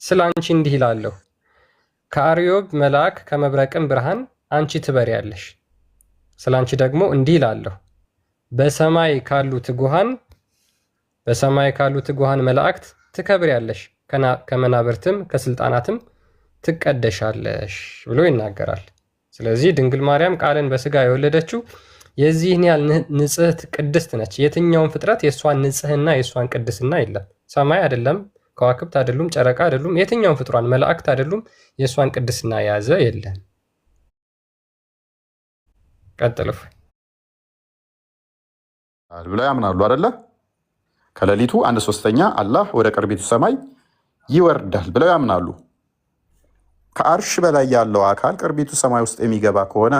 ስላንቺ እንዲህ ይላለሁ፣ ከአርዮብ መልአክ ከመብረቅም ብርሃን አንቺ ትበሪያለሽ። ስላንቺ ደግሞ እንዲህ ይላለሁ፣ በሰማይ ካሉ ትጉሃን መላእክት ትከብሪያለሽ፣ ከመናብርትም ከስልጣናትም ትቀደሻለሽ ብሎ ይናገራል። ስለዚህ ድንግል ማርያም ቃልን በስጋ የወለደችው የዚህን ያህል ንጽሕት ቅድስት ነች። የትኛውን ፍጥረት የእሷን ንጽሕና የእሷን ቅድስና የለም። ሰማይ አይደለም፣ ከዋክብት አይደሉም፣ ጨረቃ አይደሉም፣ የትኛውን ፍጥሯን መላእክት አይደሉም፣ የእሷን ቅድስና የያዘ የለም። ቀጥሉ ብለው ያምናሉ አይደለ? ከሌሊቱ 1/3 አላህ ወደ ቅርቢቱ ሰማይ ይወርዳል ብለው ያምናሉ። ከአርሽ በላይ ያለው አካል ቅርቢቱ ሰማይ ውስጥ የሚገባ ከሆነ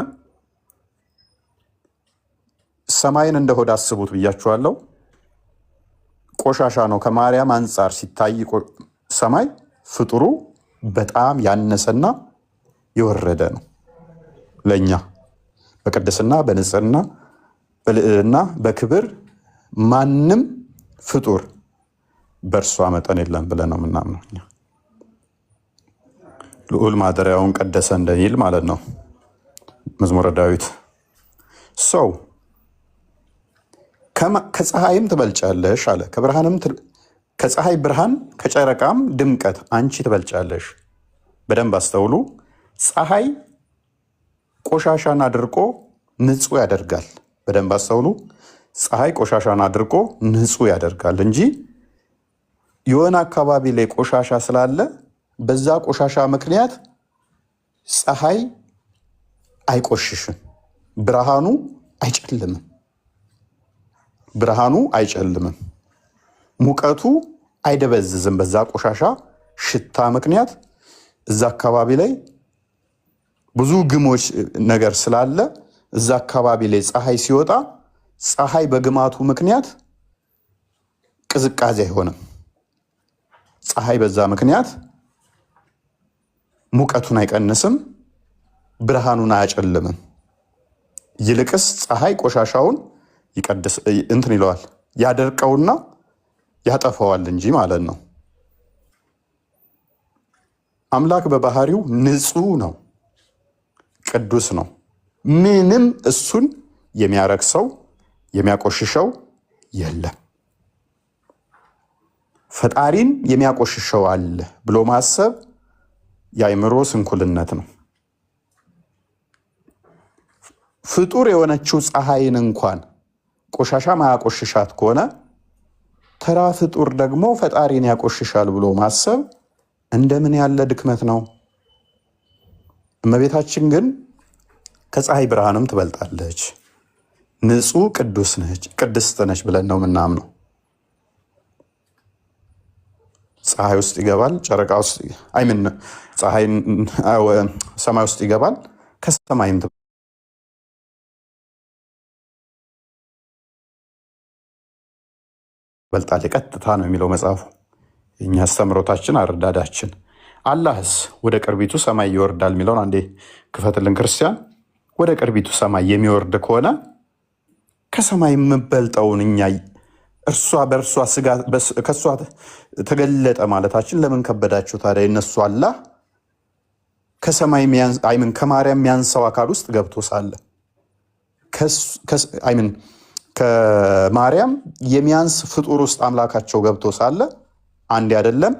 ሰማይን እንደ ሆድ አስቡት ብያችኋለሁ። ቆሻሻ ነው። ከማርያም አንጻር ሲታይ ሰማይ ፍጡሩ በጣም ያነሰና የወረደ ነው። ለኛ በቅድስና በንጽህና በልዕልና በክብር ማንም ፍጡር በእርሷ መጠን የለም ብለን ነው የምናምነው። ልዑል ማደሪያውን ቀደሰ እንደሚል ማለት ነው መዝሙረ ዳዊት። ሰው ከፀሐይም ትበልጫለሽ አለ። ከፀሐይ ብርሃን ከጨረቃም ድምቀት አንቺ ትበልጫለሽ። በደንብ አስተውሉ። ፀሐይ ቆሻሻን አድርቆ ንጹህ ያደርጋል። በደንብ አስተውሉ። ፀሐይ ቆሻሻን አድርቆ ንጹህ ያደርጋል እንጂ የሆነ አካባቢ ላይ ቆሻሻ ስላለ በዛ ቆሻሻ ምክንያት ፀሐይ አይቆሽሽም፣ ብርሃኑ አይጨልምም፣ ሙቀቱ አይደበዝዝም። በዛ ቆሻሻ ሽታ ምክንያት እዛ አካባቢ ላይ ብዙ ግሞች ነገር ስላለ እዛ አካባቢ ላይ ፀሐይ ሲወጣ ፀሐይ በግማቱ ምክንያት ቅዝቃዜ አይሆንም። ፀሐይ በዛ ምክንያት ሙቀቱን አይቀንስም፣ ብርሃኑን አያጨልምም። ይልቅስ ፀሐይ ቆሻሻውን ይለዋል፣ ያደርቀውና ያጠፋዋል እንጂ ማለት ነው። አምላክ በባህሪው ንጹህ ነው፣ ቅዱስ ነው። ምንም እሱን የሚያረክሰው የሚያቆሽሸው የለም። ፈጣሪን የሚያቆሽሸው አለ ብሎ ማሰብ የአእምሮ ስንኩልነት ነው። ፍጡር የሆነችው ፀሐይን እንኳን ቆሻሻ ማያቆሽሻት ከሆነ ተራ ፍጡር ደግሞ ፈጣሪን ያቆሽሻል ብሎ ማሰብ እንደምን ያለ ድክመት ነው። እመቤታችን ግን ከፀሐይ ብርሃንም ትበልጣለች። ንጹህ ቅድስት ነች ብለን ነው ምናምነው። ፀሐይ ውስጥ ይገባል፣ ጨረቃ ውስጥ ሰማይ ውስጥ ይገባል፣ ከሰማይም ትበልጣለች። ቀጥታ ነው የሚለው መጽሐፉ። የኛ አስተምሮታችን አረዳዳችን። አላህስ ወደ ቅርቢቱ ሰማይ ይወርዳል የሚለውን አንዴ ክፈትልን ክርስቲያን። ወደ ቅርቢቱ ሰማይ የሚወርድ ከሆነ ከሰማይ የምበልጠውን እኛ ከእሷ ተገለጠ ማለታችን ለምን ከበዳችሁ ታዲያ? የነሱ አላህ ከማርያም የሚያንሰው አካል ውስጥ ገብቶ ሳለ ከማርያም የሚያንስ ፍጡር ውስጥ አምላካቸው ገብቶ ሳለ አንድ አይደለም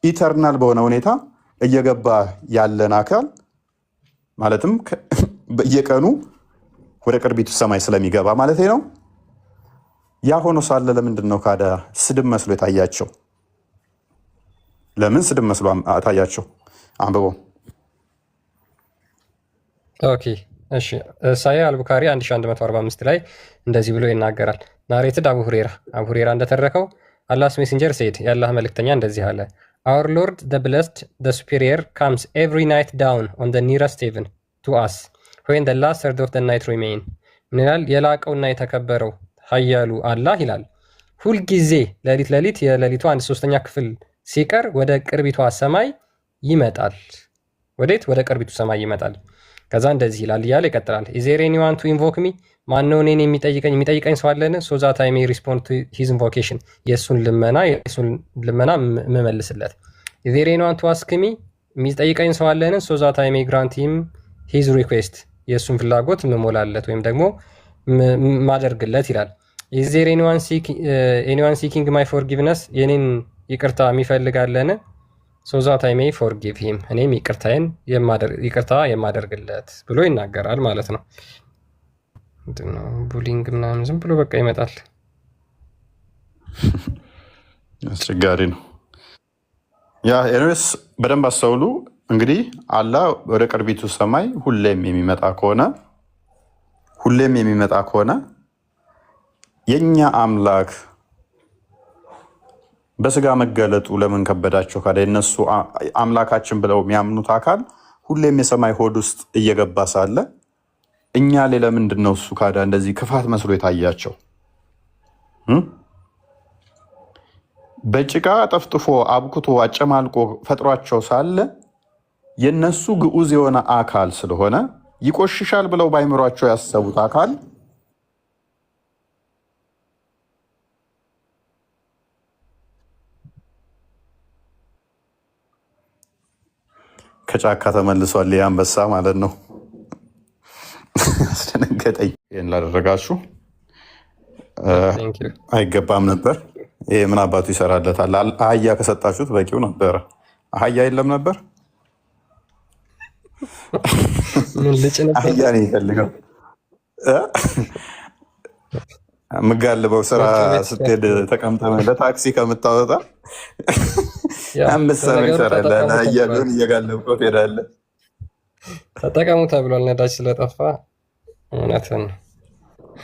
ኢተርናል በሆነ ሁኔታ እየገባ ያለን አካል ማለትም በየቀኑ ወደ ቅርቢቱ ሰማይ ስለሚገባ ማለት ነው። ያ ሆኖ ሳለ ለምንድን ነው ካዳ ስድብ መስሎ የታያቸው? ለምን ስድብ መስሎ ታያቸው? አንብቦ ኦኬ እሺ። ሳይ አልቡካሪ 1145 ላይ እንደዚህ ብሎ ይናገራል። ናሬትድ አቡ ሁሬራ እንደተረከው አላህስ ሜሴንጀር ሴድ የአላህ መልእክተኛ እንደዚህ አለ። Our Lord the Blessed, the Superior, comes every night down on the nearest heaven to us when the last third of the night remain. ምን ይላል? የላቀውና የተከበረው ኃያሉ አላህ ይላል ሁልጊዜ ሌሊት የሌሊቱ 1/3 ክፍል ሲቀር ወደ ቅርቢቷ ሰማይ ይመጣል። ወዴት? ወደ ቅርቢቱ ሰማይ ይመጣል። ከዛ እንደዚህ ይላል እያለ ይቀጥላል። Is there anyone to invoke me? ማነው እኔን የሚጠይቀኝ ሰው አለን? So that I may respond to his invocation. የእሱን ልመና የመመልስለት። ኢዝ ኤኒዋን ቱ አስክ ሚ የሚጠይቀኝ ሰው አለን? ሶ ዛት አይ ሜይ ግራንት ሂም ሂዝ ሪኩዌስት የእሱን ፍላጎት ምሞላለት ወይም ደግሞ ማደርግለት ይላል። ኢዝ ዜር ኤኒዋን ሲኪንግ ማይ ፎርጊቭነስ የኔን ይቅርታ የሚፈልጋለን? ሶ ዛት አይ ሜይ ፎርጊቭ ሂም እኔም ይቅርታ የማደርግለት ብሎ ይናገራል ማለት ነው። ቡሊንግ ምናምን ዝም ብሎ በቃ ይመጣል። አስቸጋሪ ነው። ያ ኤኒዌይስ በደንብ አስተውሉ። እንግዲህ አላህ ወደ ቅርቢቱ ሰማይ ሁሌም የሚመጣ ከሆነ የኛ አምላክ በስጋ መገለጡ ለምን ከበዳቸው? ካለ የነሱ አምላካችን ብለው የሚያምኑት አካል ሁሌም የሰማይ ሆድ ውስጥ እየገባ ሳለ እኛ ላይ ለምንድን ነው እሱ ካዳ እንደዚህ ክፋት መስሎ የታያቸው? በጭቃ ጠፍጥፎ አብኩቶ አጨማልቆ ፈጥሯቸው ሳለ የነሱ ግዑዝ የሆነ አካል ስለሆነ ይቆሽሻል ብለው ባይምሯቸው ያሰቡት አካል ከጫካ ተመልሷል። አንበሳ ማለት ነው። አስደነገጠኝ። ይህን ላደረጋችሁ አይገባም ነበር። ይሄ ምን አባቱ ይሰራለታል? አህያ ከሰጣችሁት በቂው ነበረ። አህያ የለም ነበር። አህያ ነው የሚፈልገው። የምጋልበው ስራ ስትሄድ ተቀምጠህ ለታክሲ ከምታወጣ አንበሳ ነው ይሰራል። አህያ ቢሆን እየጋለብከው ትሄዳለህ። ተጠቀሙ ተብሏል። ነዳጅ ስለጠፋ እውነትን ነው።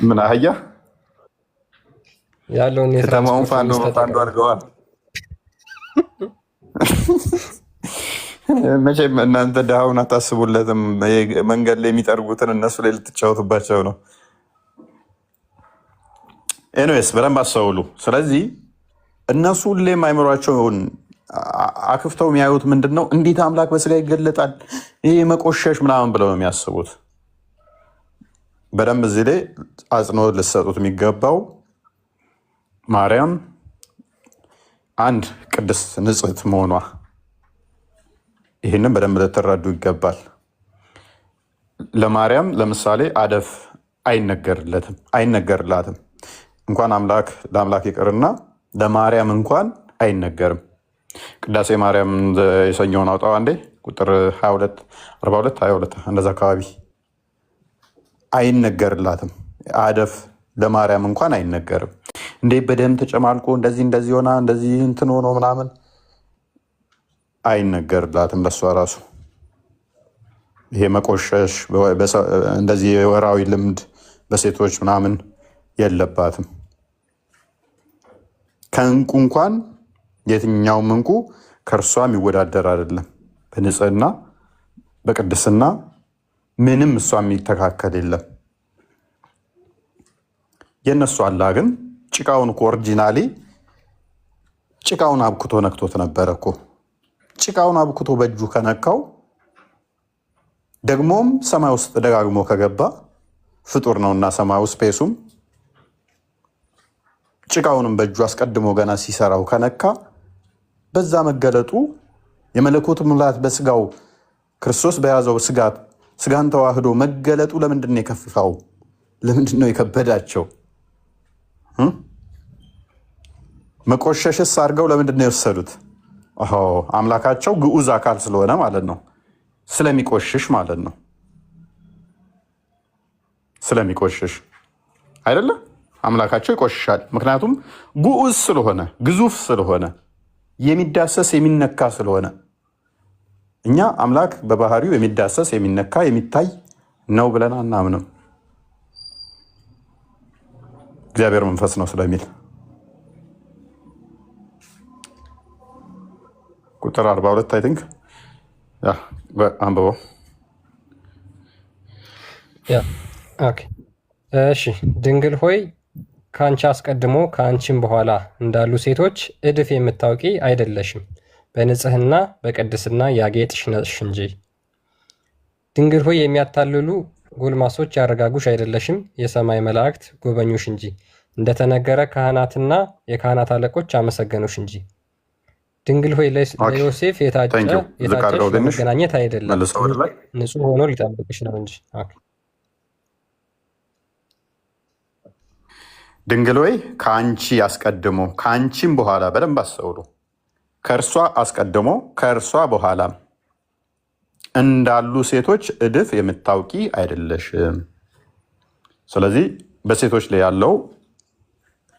ምን አህያ ያለውን ከተማውን ፋንዶ አድርገዋል። መቼም እናንተ ድሃውን አታስቡለትም። መንገድ ላይ የሚጠርጉትን እነሱ ላይ ልትጫወቱባቸው ነው። ኤኒዌይስ በደንብ አስተውሉ። ስለዚህ እነሱ ሁሌም አይምሯቸውን አክፍተው የሚያዩት ምንድን ነው? እንዴት አምላክ በስጋ ይገለጣል? ይሄ መቆሸሽ ምናምን ብለው ነው የሚያስቡት። በደንብ እዚህ ላይ አጽንኦት ልትሰጡት የሚገባው ማርያም አንድ ቅድስት ንጽሕት መሆኗ፣ ይህንም በደንብ ልትረዱ ይገባል። ለማርያም ለምሳሌ አደፍ አይነገርላትም። እንኳን ለአምላክ ይቅርና ለማርያም እንኳን አይነገርም። ቅዳሴ ማርያም የሰኞውን አውጣው አንዴ ቁጥር 42 እንደዛ አካባቢ አይነገርላትም። አደፍ ለማርያም እንኳን አይነገርም። እንዴት በደም ተጨማልቆ እንደዚህ ሆና እንደዚህ እንትን ሆኖ ምናምን አይነገርላትም። ለሷ ራሱ ይሄ መቆሸሽ እንደዚህ የወራዊ ልምድ በሴቶች ምናምን የለባትም። ከእንቁ እንኳን የትኛውም እንቁ ከእርሷ የሚወዳደር አይደለም። በንጽህና በቅድስና ምንም እሷ የሚተካከል የለም። የእነሱ አላህ ግን ጭቃውን እኮ ኦሪጂናሊ ጭቃውን አብኩቶ ነክቶት ነበረ እኮ። ጭቃውን አብኩቶ በእጁ ከነካው ደግሞም ሰማይ ውስጥ ደጋግሞ ከገባ ፍጡር ነውና ሰማዩ ስፔሱም ጭቃውንም በእጁ አስቀድሞ ገና ሲሰራው ከነካ በዛ መገለጡ የመለኮት ሙላት በስጋው ክርስቶስ በያዘው ስጋን ተዋህዶ መገለጡ ለምንድን ነው የከፍፋው? ለምንድን ነው የከበዳቸው? መቆሸሽስ አድርገው ለምንድን ነው የወሰዱት? አምላካቸው ግዑዝ አካል ስለሆነ ማለት ነው። ስለሚቆሽሽ ማለት ነው። ስለሚቆሽሽ አይደለም። አምላካቸው ይቆሽሻል። ምክንያቱም ግዑዝ ስለሆነ፣ ግዙፍ ስለሆነ፣ የሚዳሰስ የሚነካ ስለሆነ። እኛ አምላክ በባህሪው የሚዳሰስ የሚነካ የሚታይ ነው ብለን አናምንም። እግዚአብሔር መንፈስ ነው ስለሚል ቁጥር 42 አይ ቲንክ አንብበው። እሺ ድንግል ሆይ ከአንቺ አስቀድሞ ከአንቺም በኋላ እንዳሉ ሴቶች እድፍ የምታውቂ አይደለሽም፣ በንጽህና በቅድስና ያጌጥሽ ነሽ እንጂ። ድንግል ሆይ የሚያታልሉ ጎልማሶች ያረጋጉሽ አይደለሽም፣ የሰማይ መላእክት ጎበኙሽ እንጂ። እንደተነገረ ካህናትና የካህናት አለቆች አመሰገኑሽ እንጂ። ድንግል ሆይ ለዮሴፍ የታጨ ዝቃድረው ትንሽ ለመገናኘት አይደለም፣ መልሰው ወደ ላይ ንጹሕ ሆኖ ሊጠብቅሽ ነው እንጂ። ድንግል ሆይ ከአንቺ አስቀድሞ ከአንቺም በኋላ በደንብ አስተውሉ። ከእርሷ አስቀድሞ ከእርሷ በኋላም እንዳሉ ሴቶች እድፍ የምታውቂ አይደለሽም። ስለዚህ በሴቶች ላይ ያለው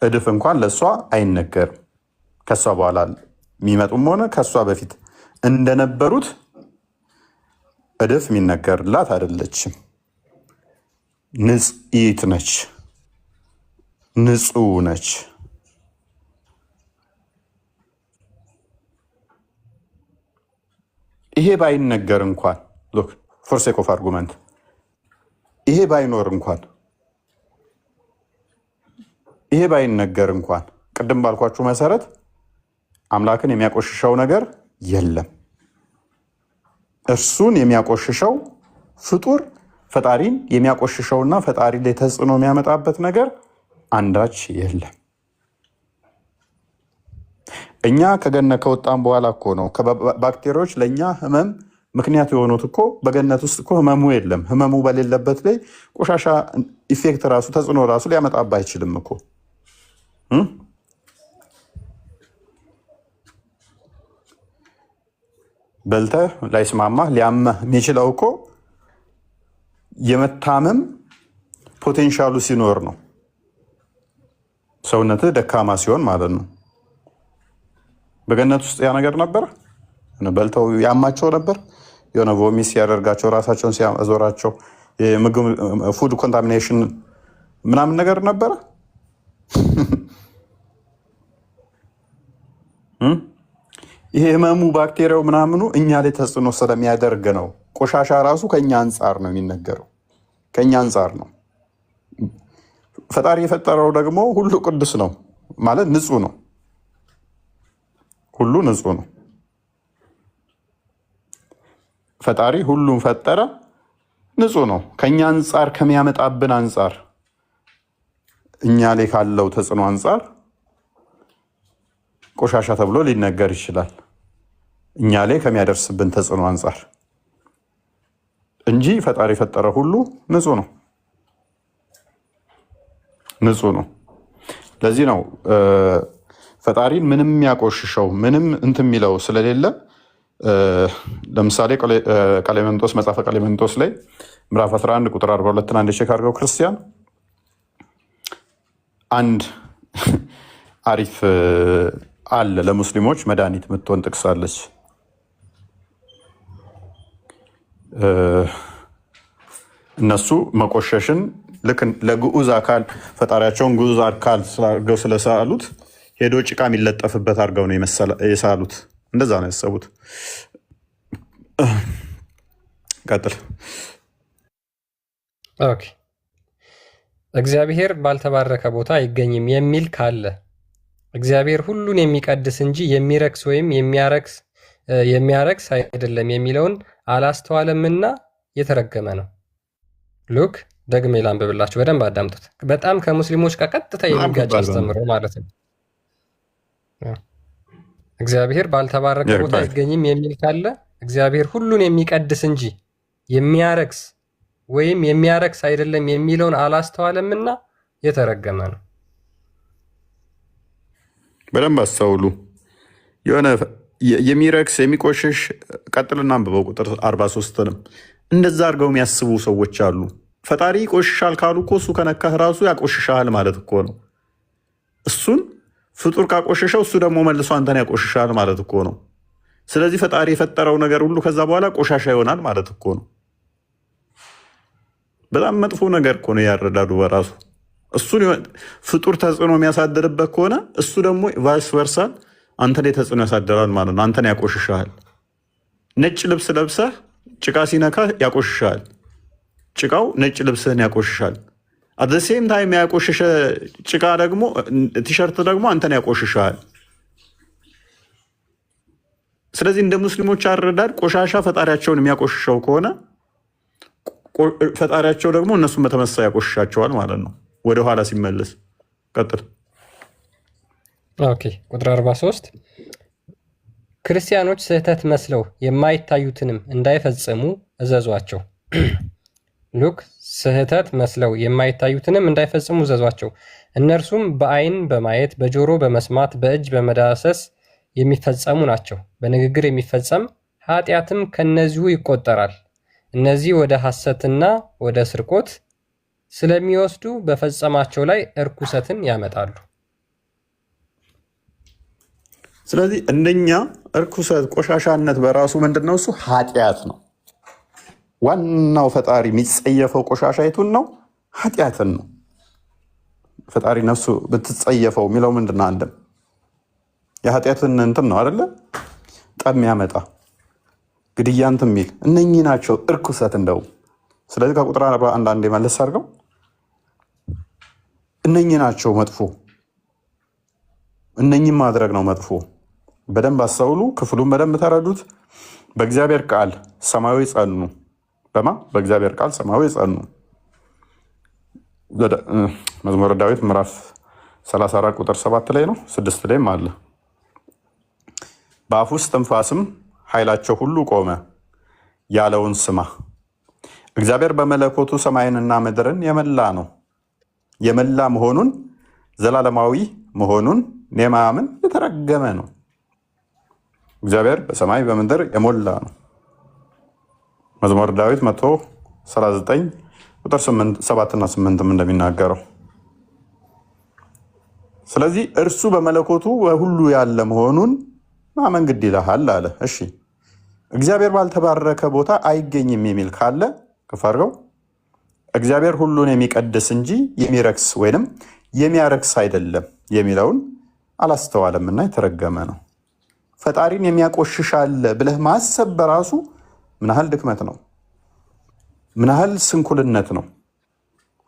እድፍ እንኳን ለእሷ አይነገርም። ከእሷ በኋላ የሚመጡም ሆነ ከእሷ በፊት እንደነበሩት እድፍ የሚነገርላት አይደለችም። ንጽሕት ነች፣ ንጹሕ ነች። ይሄ ባይነገር እንኳን ፎር ሴክ ኦፍ አርጉመንት ይሄ ባይኖር እንኳን ይሄ ባይነገር እንኳን ቅድም ባልኳችሁ መሰረት አምላክን የሚያቆሽሸው ነገር የለም። እርሱን የሚያቆሽሸው ፍጡር ፈጣሪን የሚያቆሽሸውና ፈጣሪ ላይ ተጽዕኖ የሚያመጣበት ነገር አንዳች የለም። እኛ ከገነት ከወጣን በኋላ እኮ ነው ባክቴሪያዎች ለእኛ ህመም ምክንያት የሆኑት እኮ በገነት ውስጥ እኮ ህመሙ የለም። ህመሙ በሌለበት ላይ ቆሻሻ ኢፌክት ራሱ ተጽዕኖ ራሱ ሊያመጣብህ አይችልም እኮ። በልተህ ላይስማማህ ሊያመህ የሚችለው እኮ የመታመም ፖቴንሻሉ ሲኖር ነው። ሰውነትህ ደካማ ሲሆን ማለት ነው። በገነት ውስጥ ያ ነገር ነበር። በልተው ያማቸው ነበር። የሆነ ቮሚስ ሲያደርጋቸው ራሳቸውን ሲያዞራቸው ምግብ ፉድ ኮንታሚኔሽን ምናምን ነገር ነበረ። ይሄ ህመሙ ባክቴሪያው ምናምኑ እኛ ላይ ተጽዕኖ ስለሚያደርግ ነው። ቆሻሻ ራሱ ከኛ አንጻር ነው የሚነገረው፣ ከኛ አንጻር ነው። ፈጣሪ የፈጠረው ደግሞ ሁሉ ቅዱስ ነው ማለት ንጹህ ነው። ሁሉ ንጹህ ነው። ፈጣሪ ሁሉም ፈጠረ፣ ንጹህ ነው። ከኛ አንጻር ከሚያመጣብን አንጻር እኛ ላይ ካለው ተጽዕኖ አንጻር ቆሻሻ ተብሎ ሊነገር ይችላል። እኛ ላይ ከሚያደርስብን ተጽዕኖ አንጻር እንጂ ፈጣሪ የፈጠረ ሁሉ ንጹህ ነው፣ ንጹህ ነው። ለዚህ ነው ፈጣሪን ምንም ያቆሽሸው ምንም እንትን የሚለው ስለሌለ ለምሳሌ ቀሌምንጦስ መጽሐፈ ቀሌምንጦስ ላይ ምዕራፍ 11 ቁጥር 42 አንድ ቼክ አድርገው ክርስቲያን አንድ አሪፍ አለ ለሙስሊሞች መድኃኒት የምትሆን ጥቅስ አለች። እነሱ መቆሸሽን ልክ ለግዑዝ አካል ፈጣሪያቸውን ግዑዝ አካል አድርገው ስለሳሉት ሄዶ ጭቃ የሚለጠፍበት አድርገው ነው የሳሉት። እንደዛ ነው ያሰቡት። ቀጥል። ኦኬ። እግዚአብሔር ባልተባረከ ቦታ አይገኝም የሚል ካለ እግዚአብሔር ሁሉን የሚቀድስ እንጂ የሚረክስ ወይም የሚያረክስ አይደለም የሚለውን አላስተዋለምና የተረገመ ነው። ሉክ ደግሜ ላንብብላችሁ፣ በደንብ አዳምጡት። በጣም ከሙስሊሞች ጋር ቀጥታ የሚጋጭ አስተምሮ ማለት ነው። እግዚአብሔር ባልተባረከ ቦታ አይገኝም የሚል ካለ እግዚአብሔር ሁሉን የሚቀድስ እንጂ የሚያረክስ ወይም የሚያረክስ አይደለም የሚለውን አላስተዋለምና የተረገመ ነው። በደንብ አስተውሉ። የሆነ የሚረክስ የሚቆሽሽ ቀጥልና አንብበው ቁጥር 43ንም እንደዛ አድርገው የሚያስቡ ሰዎች አሉ። ፈጣሪ ይቆሽሻል ካሉ እኮ እሱ ከነካህ ራሱ ያቆሽሻል ማለት እኮ ነው። እሱን ፍጡር ካቆሸሸው እሱ ደግሞ መልሶ አንተን ያቆሽሻል ማለት እኮ ነው። ስለዚህ ፈጣሪ የፈጠረው ነገር ሁሉ ከዛ በኋላ ቆሻሻ ይሆናል ማለት እኮ ነው። በጣም መጥፎ ነገር እኮ ነው ያረዳዱ በራሱ። እሱን ፍጡር ተጽዕኖ የሚያሳድርበት ከሆነ እሱ ደግሞ ቫይስ ቨርሳል አንተ ላይ ተጽዕኖ ያሳድራል ማለት ነው። አንተን ያቆሽሻል። ነጭ ልብስ ለብሰህ ጭቃ ሲነካ ያቆሽሻል። ጭቃው ነጭ ልብስህን ያቆሽሻል። አደሴም ታይም ያቆሸሸ ጭቃ ደግሞ ቲሸርት ደግሞ አንተን ያቆሽሻል። ስለዚህ እንደ ሙስሊሞች አረዳድ ቆሻሻ ፈጣሪያቸውን የሚያቆሽሸው ከሆነ ፈጣሪያቸው ደግሞ እነሱን በተመሳሳይ ያቆሽሻቸዋል ማለት ነው። ወደኋላ ሲመለስ ቀጥል። ኦኬ ቁጥር 43 ክርስቲያኖች ስህተት መስለው የማይታዩትንም እንዳይፈጽሙ እዘዟቸው። ሉክ ስህተት መስለው የማይታዩትንም እንዳይፈጽሙ እዘዟቸው። እነርሱም በዓይን በማየት በጆሮ በመስማት በእጅ በመዳሰስ የሚፈጸሙ ናቸው። በንግግር የሚፈጸም ኃጢአትም ከነዚሁ ይቆጠራል። እነዚህ ወደ ሐሰትና ወደ ስርቆት ስለሚወስዱ በፈጸማቸው ላይ እርኩሰትን ያመጣሉ። ስለዚህ እንደኛ እርኩሰት፣ ቆሻሻነት በራሱ ምንድነው? እሱ ኃጢአት ነው። ዋናው ፈጣሪ የሚጸየፈው ቆሻሻይቱን ነው፣ ኃጢአትን ነው። ፈጣሪ ነፍሱ ብትጸየፈው የሚለው ምንድነው? አንድም የኃጢአትን እንትን ነው አይደለ? ጠብ የሚያመጣ ግድያንት የሚል እነኚህ ናቸው እርኩሰት እንደው። ስለዚህ ከቁጥር 41 አንዴ መለስ አድርገው እነኚህ ናቸው መጥፎ። እነኚህም ማድረግ ነው መጥፎ። በደንብ አስተውሉ፣ ክፍሉን በደንብ ተረዱት። በእግዚአብሔር ቃል ሰማያዊ ጸኑ። በእግዚአብሔር ቃል ሰማያዊ ጸኑ። መዝሙረ ዳዊት ምዕራፍ 34 ቁጥር 7 ላይ ነው፣ 6 ላይም አለ። በአፍ ውስጥ ትንፋስም ኃይላቸው ሁሉ ቆመ ያለውን ስማ። እግዚአብሔር በመለኮቱ ሰማይንና ምድርን የመላ ነው። የመላ መሆኑን ዘላለማዊ መሆኑን የማያምን የተረገመ ነው። እግዚአብሔር በሰማይ በምድር የሞላ ነው። መዝሙረ ዳዊት 139 ቁጥር 7 እና 8 እንደሚናገረው። ስለዚህ እርሱ በመለኮቱ ሁሉ ያለ መሆኑን ማመን ግድ ይልሃል አለ። እሺ እግዚአብሔር ባልተባረከ ቦታ አይገኝም የሚል ካለ ክፈርገው። እግዚአብሔር ሁሉን የሚቀድስ እንጂ የሚረክስ ወይንም የሚያረክስ አይደለም የሚለውን አላስተዋለምና የተረገመ ነው። ፈጣሪን የሚያቆሽሽ አለ ብለህ ማሰብ በራሱ ምን ያህል ድክመት ነው? ምን ያህል ስንኩልነት ነው?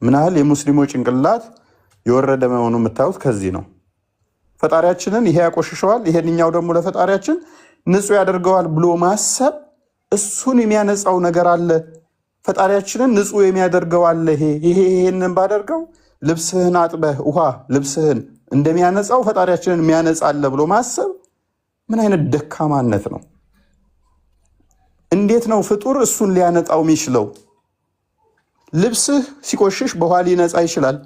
ምን ያህል የሙስሊሞች ጭንቅላት የወረደ መሆኑ የምታዩት ከዚህ ነው። ፈጣሪያችንን ይሄ ያቆሽሸዋል፣ ይሄንኛው ደግሞ ለፈጣሪያችን ንጹህ ያደርገዋል ብሎ ማሰብ እሱን የሚያነጻው ነገር አለ። ፈጣሪያችንን ንጹህ የሚያደርገው አለ። ይሄንን ባደርገው ልብስህን አጥበህ ውሃ ልብስህን እንደሚያነጻው ፈጣሪያችንን የሚያነጻ አለ ብሎ ማሰብ ምን አይነት ደካማነት ነው? እንዴት ነው ፍጡር እሱን ሊያነጻው የሚችለው? ልብስህ ሲቆሽሽ በውሃ ሊነጻ ይችላል።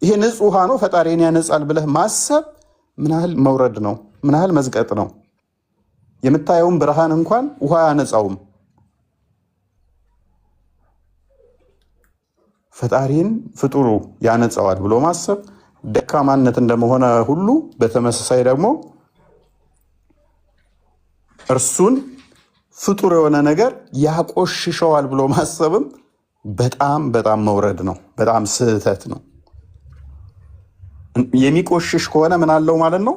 ይሄ ንጹህ ውሃ ነው ፈጣሪን ያነጻል ብለህ ማሰብ ምን ያህል መውረድ ነው? ምን ያህል መዝቀጥ ነው? የምታየውን ብርሃን እንኳን ውሃ አያነጻውም። ፈጣሪን ፍጡሩ ያነጻዋል ብሎ ማሰብ ደካማነት እንደመሆነ ሁሉ በተመሳሳይ ደግሞ እርሱን ፍጡር የሆነ ነገር ያቆሽሸዋል ብሎ ማሰብም በጣም በጣም መውረድ ነው። በጣም ስህተት ነው። የሚቆሽሽ ከሆነ ምን አለው ማለት ነው?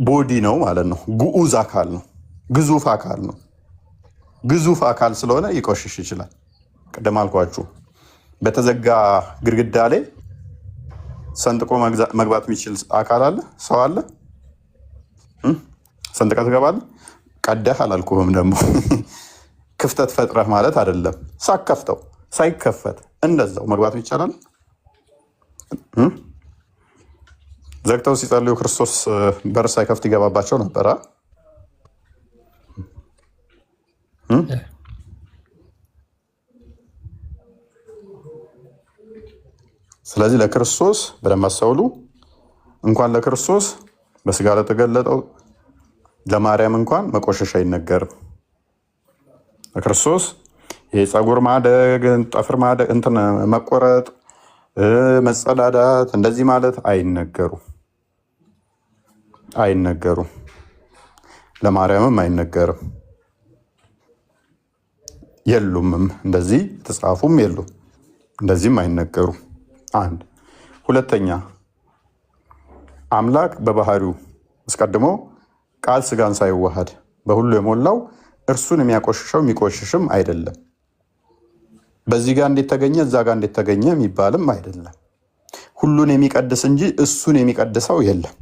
ቦዲ ነው ማለት ነው። ግዑዝ አካል ነው። ግዙፍ አካል ነው። ግዙፍ አካል ስለሆነ ይቆሽሽ ይችላል። ቅድም አልኳችሁ በተዘጋ ግድግዳ ላይ ሰንጥቆ መግባት የሚችል አካል አለ? ሰው አለ? ሰንጥቀህ ትገባለህ? ቀደህ አላልኩህም ደግሞ ክፍተት ፈጥረህ ማለት አይደለም። ሳከፍተው ሳይከፈት እንደዛው መግባት ይቻላል። ዘግተው ሲጸልዩ ክርስቶስ በር ሳይከፍት ይገባባቸው ነበረ። ስለዚህ ለክርስቶስ በደንብ አስተውሉ። እንኳን ለክርስቶስ በስጋ ለተገለጠው ለማርያም እንኳን መቆሸሽ አይነገርም። ለክርስቶስ የፀጉር ማደግ፣ ጠፍር ማደግ፣ እንትን መቆረጥ፣ መጸዳዳት እንደዚህ ማለት አይነገሩም። ለማርያምም አይነገርም። የሉምም፣ እንደዚህ የተጻፉም የሉም፣ እንደዚህም አይነገሩም። አንድ ሁለተኛ አምላክ በባህሪው አስቀድሞ ቃል ስጋን ሳይዋሃድ በሁሉ የሞላው እርሱን የሚያቆሽሸው የሚቆሽሽም አይደለም። በዚህ ጋር እንዴት ተገኘ እዛ ጋር እንዴት ተገኘ የሚባልም አይደለም። ሁሉን የሚቀድስ እንጂ እሱን የሚቀድሰው የለም።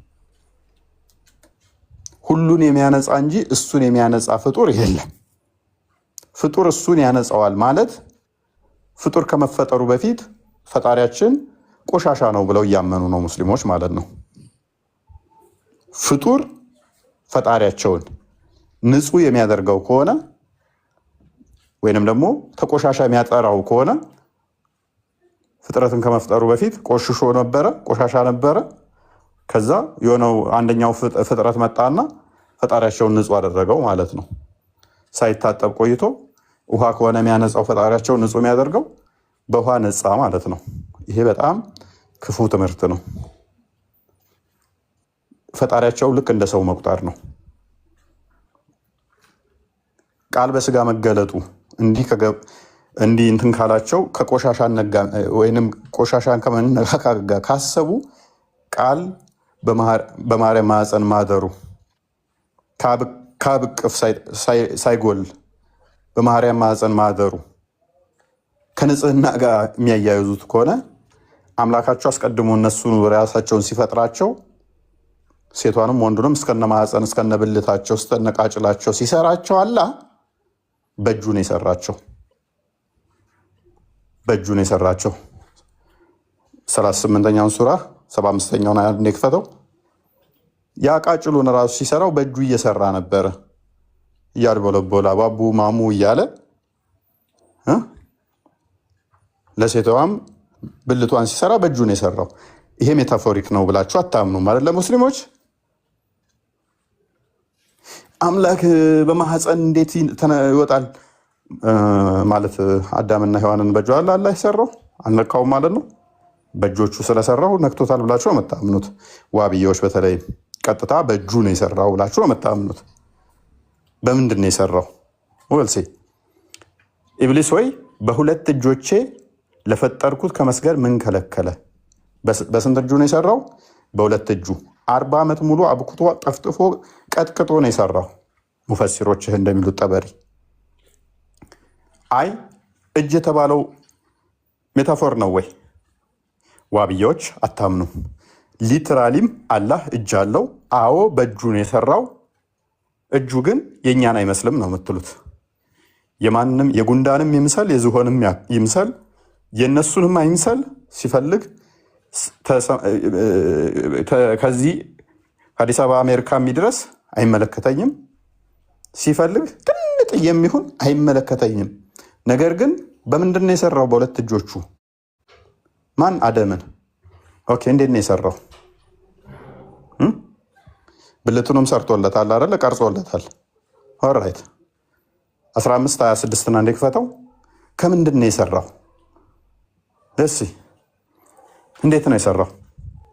ሁሉን የሚያነጻ እንጂ እሱን የሚያነጻ ፍጡር የለም። ፍጡር እሱን ያነጻዋል ማለት ፍጡር ከመፈጠሩ በፊት ፈጣሪያችን ቆሻሻ ነው ብለው እያመኑ ነው ሙስሊሞች ማለት ነው። ፍጡር ፈጣሪያቸውን ንጹህ የሚያደርገው ከሆነ ወይንም ደግሞ ተቆሻሻ የሚያጠራው ከሆነ ፍጥረትን ከመፍጠሩ በፊት ቆሽሾ ነበረ፣ ቆሻሻ ነበረ። ከዛ የሆነው አንደኛው ፍጥረት መጣና ፈጣሪያቸውን ንጹህ አደረገው ማለት ነው። ሳይታጠብ ቆይቶ ውሃ ከሆነ የሚያነጻው ፈጣሪያቸውን ንጹህ የሚያደርገው በውሃ ነጻ ማለት ነው። ይሄ በጣም ክፉ ትምህርት ነው። ፈጣሪያቸው ልክ እንደ ሰው መቁጠር ነው። ቃል በስጋ መገለጡ እንዲህ እንትን ካላቸው ወይንም ቆሻሻን ከመነካካት ጋር ካሰቡ ቃል በማርያም ማዕፀን ማደሩ ከአብ እቅፍ ሳይጎል በማርያም ማዕፀን ማደሩ ከንጽህና ጋር የሚያያይዙት ከሆነ አምላካቸው አስቀድሞ እነሱን ራሳቸውን ሲፈጥራቸው ሴቷንም ወንዱንም እስከነ ማዕፀን እስከነ ብልታቸው እስከነ ቃጭላቸው ሲሰራቸው አላህ በእጁ ነው የሰራቸው። በእጁ ነው የሰራቸው። 38ኛውን ሱራ 75ኛውን አያት የክፈተው። ያ ቃጭሉን ራሱ ሲሰራው በእጁ እየሰራ ነበረ። እያድበለበላ ባቡ ማሙ እያለ ለሴቷም ብልቷን ሲሰራ በእጁ ነው የሰራው። ይሄ ሜታፎሪክ ነው ብላችሁ አታምኑ ማለት ለሙስሊሞች። አምላክ በማህፀን እንዴት ይወጣል ማለት አዳምና ሔዋንን በእጁ አላህ የሰራው አልነካውም ማለት ነው። በእጆቹ ስለሰራው ነክቶታል ብላችሁ ነው የምታምኑት። ዋብያዎች በተለይ ቀጥታ በእጁ ነው የሰራው ብላችሁ ነው የምታምኑት። በምንድን ነው የሰራው? ወልሴ ኢብሊስ ወይ በሁለት እጆቼ ለፈጠርኩት ከመስገድ ምን ከለከለ? በስንት እጁ ነው የሰራው? በሁለት እጁ 40 ዓመት ሙሉ አብኩቶ ጠፍጥፎ ቀጥቅጦ ነው የሰራው። ሙፈሲሮችህ እንደሚሉት ጠበሪ አይ እጅ የተባለው ሜታፎር ነው ወይ? ዋብያዎች አታምኑም። ሊትራሊም አላህ እጅ አለው። አዎ በእጁ ነው የሰራው። እጁ ግን የእኛን አይመስልም ነው የምትሉት። የማንም የጉንዳንም ይምሰል የዝሆንም ይምሰል የእነሱንም አይምሰል ሲፈልግ ከዚህ ከአዲስ አበባ አሜሪካ የሚድረስ አይመለከተኝም። ሲፈልግ ትንጥ የሚሆን አይመለከተኝም። ነገር ግን በምንድን ነው የሰራው? በሁለት እጆቹ። ማን? አደምን። ኦኬ፣ እንዴት ነው የሰራው? ብልቱንም ሰርቶለታል አይደለ? ቀርጾለታል። ኦልራይት 15:26 እንደ ክፈተው። ከምንድን ነው የሰራው? እሺ እንዴት ነው የሰራው?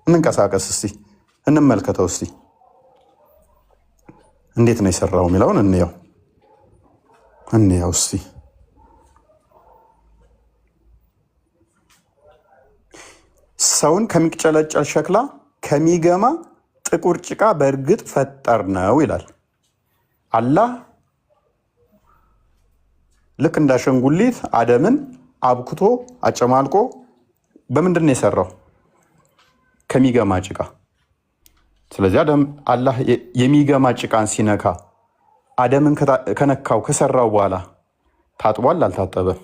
እንንቀሳቀስ እስቲ እንመልከተው እስቲ እንዴት ነው የሰራው የሚለውን እንየው እስቲ። ሰውን ከሚጨለጨል ሸክላ ከሚገማ ጥቁር ጭቃ በእርግጥ ፈጠር ነው ይላል አላህ። ልክ እንደ አሸንጉሊት አደምን አብክቶ አጨማልቆ በምንድን ነው የሰራው? ከሚገማ ጭቃ። ስለዚህ አላህ የሚገማ ጭቃን ሲነካ አደምን ከነካው ከሰራው በኋላ ታጥቧል? አልታጠበም?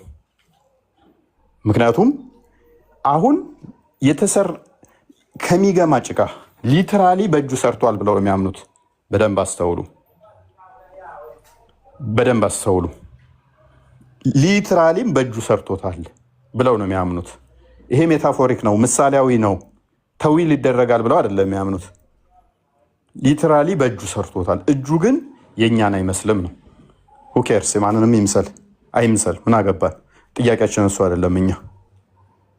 ምክንያቱም አሁን ከሚገማ ጭቃ ሊትራሊ በእጁ ሰርቷል ብለው የሚያምኑት በደንብ አስተውሉ። ሊትራሊም በእጁ ሰርቶታል ብለው ነው የሚያምኑት። ይሄ ሜታፎሪክ ነው፣ ምሳሌያዊ ነው፣ ተዊል ይደረጋል ብለው አይደለም የሚያምኑት። ሊትራሊ በእጁ ሰርቶታል። እጁ ግን የእኛን አይመስልም ነው። ሁኬርስ ማንንም ይምሰል አይምሰል ምን አገባን? ጥያቄያችን እሱ አይደለም። እኛ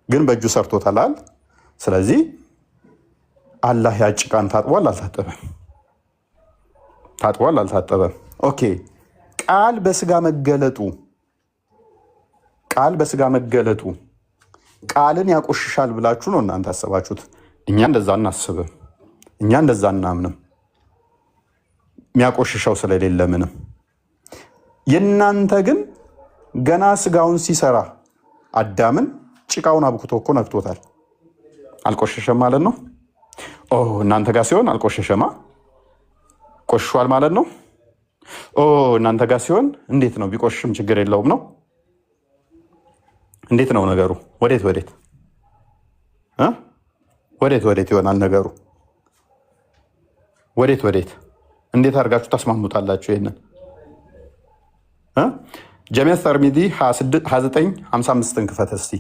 ግን በእጁ ሰርቶታል። ስለዚህ አላህ ያ ጭቃን ታጥቧል አልታጠበም? ታጥቧል አልታጠበም? ኦኬ። ቃል በስጋ መገለጡ ቃልን ያቆሽሻል ብላችሁ ነው እናንተ አሰባችሁት። እኛ እንደዛ እናስብም፣ እኛ እንደዛ እናምንም። የሚያቆሽሻው ስለሌለ ምንም። የእናንተ ግን ገና ስጋውን ሲሰራ አዳምን ጭቃውን አብኩቶ እኮ ነክቶታል። አልቆሸሸም ማለት ነው። እናንተ ጋር ሲሆን አልቆሸሸማ፣ ቆሽሿል ማለት ነው። እናንተ ጋር ሲሆን እንዴት ነው? ቢቆሽሽም ችግር የለውም ነው። እንዴት ነው ነገሩ? ወዴት ይሆናል ነገሩ? ወዴት እንዴት አድርጋችሁ ታስማሙታላችሁ? ይሄንን ጀሚዕ ተርሚዚ 2955ን ክፈት እስቲ።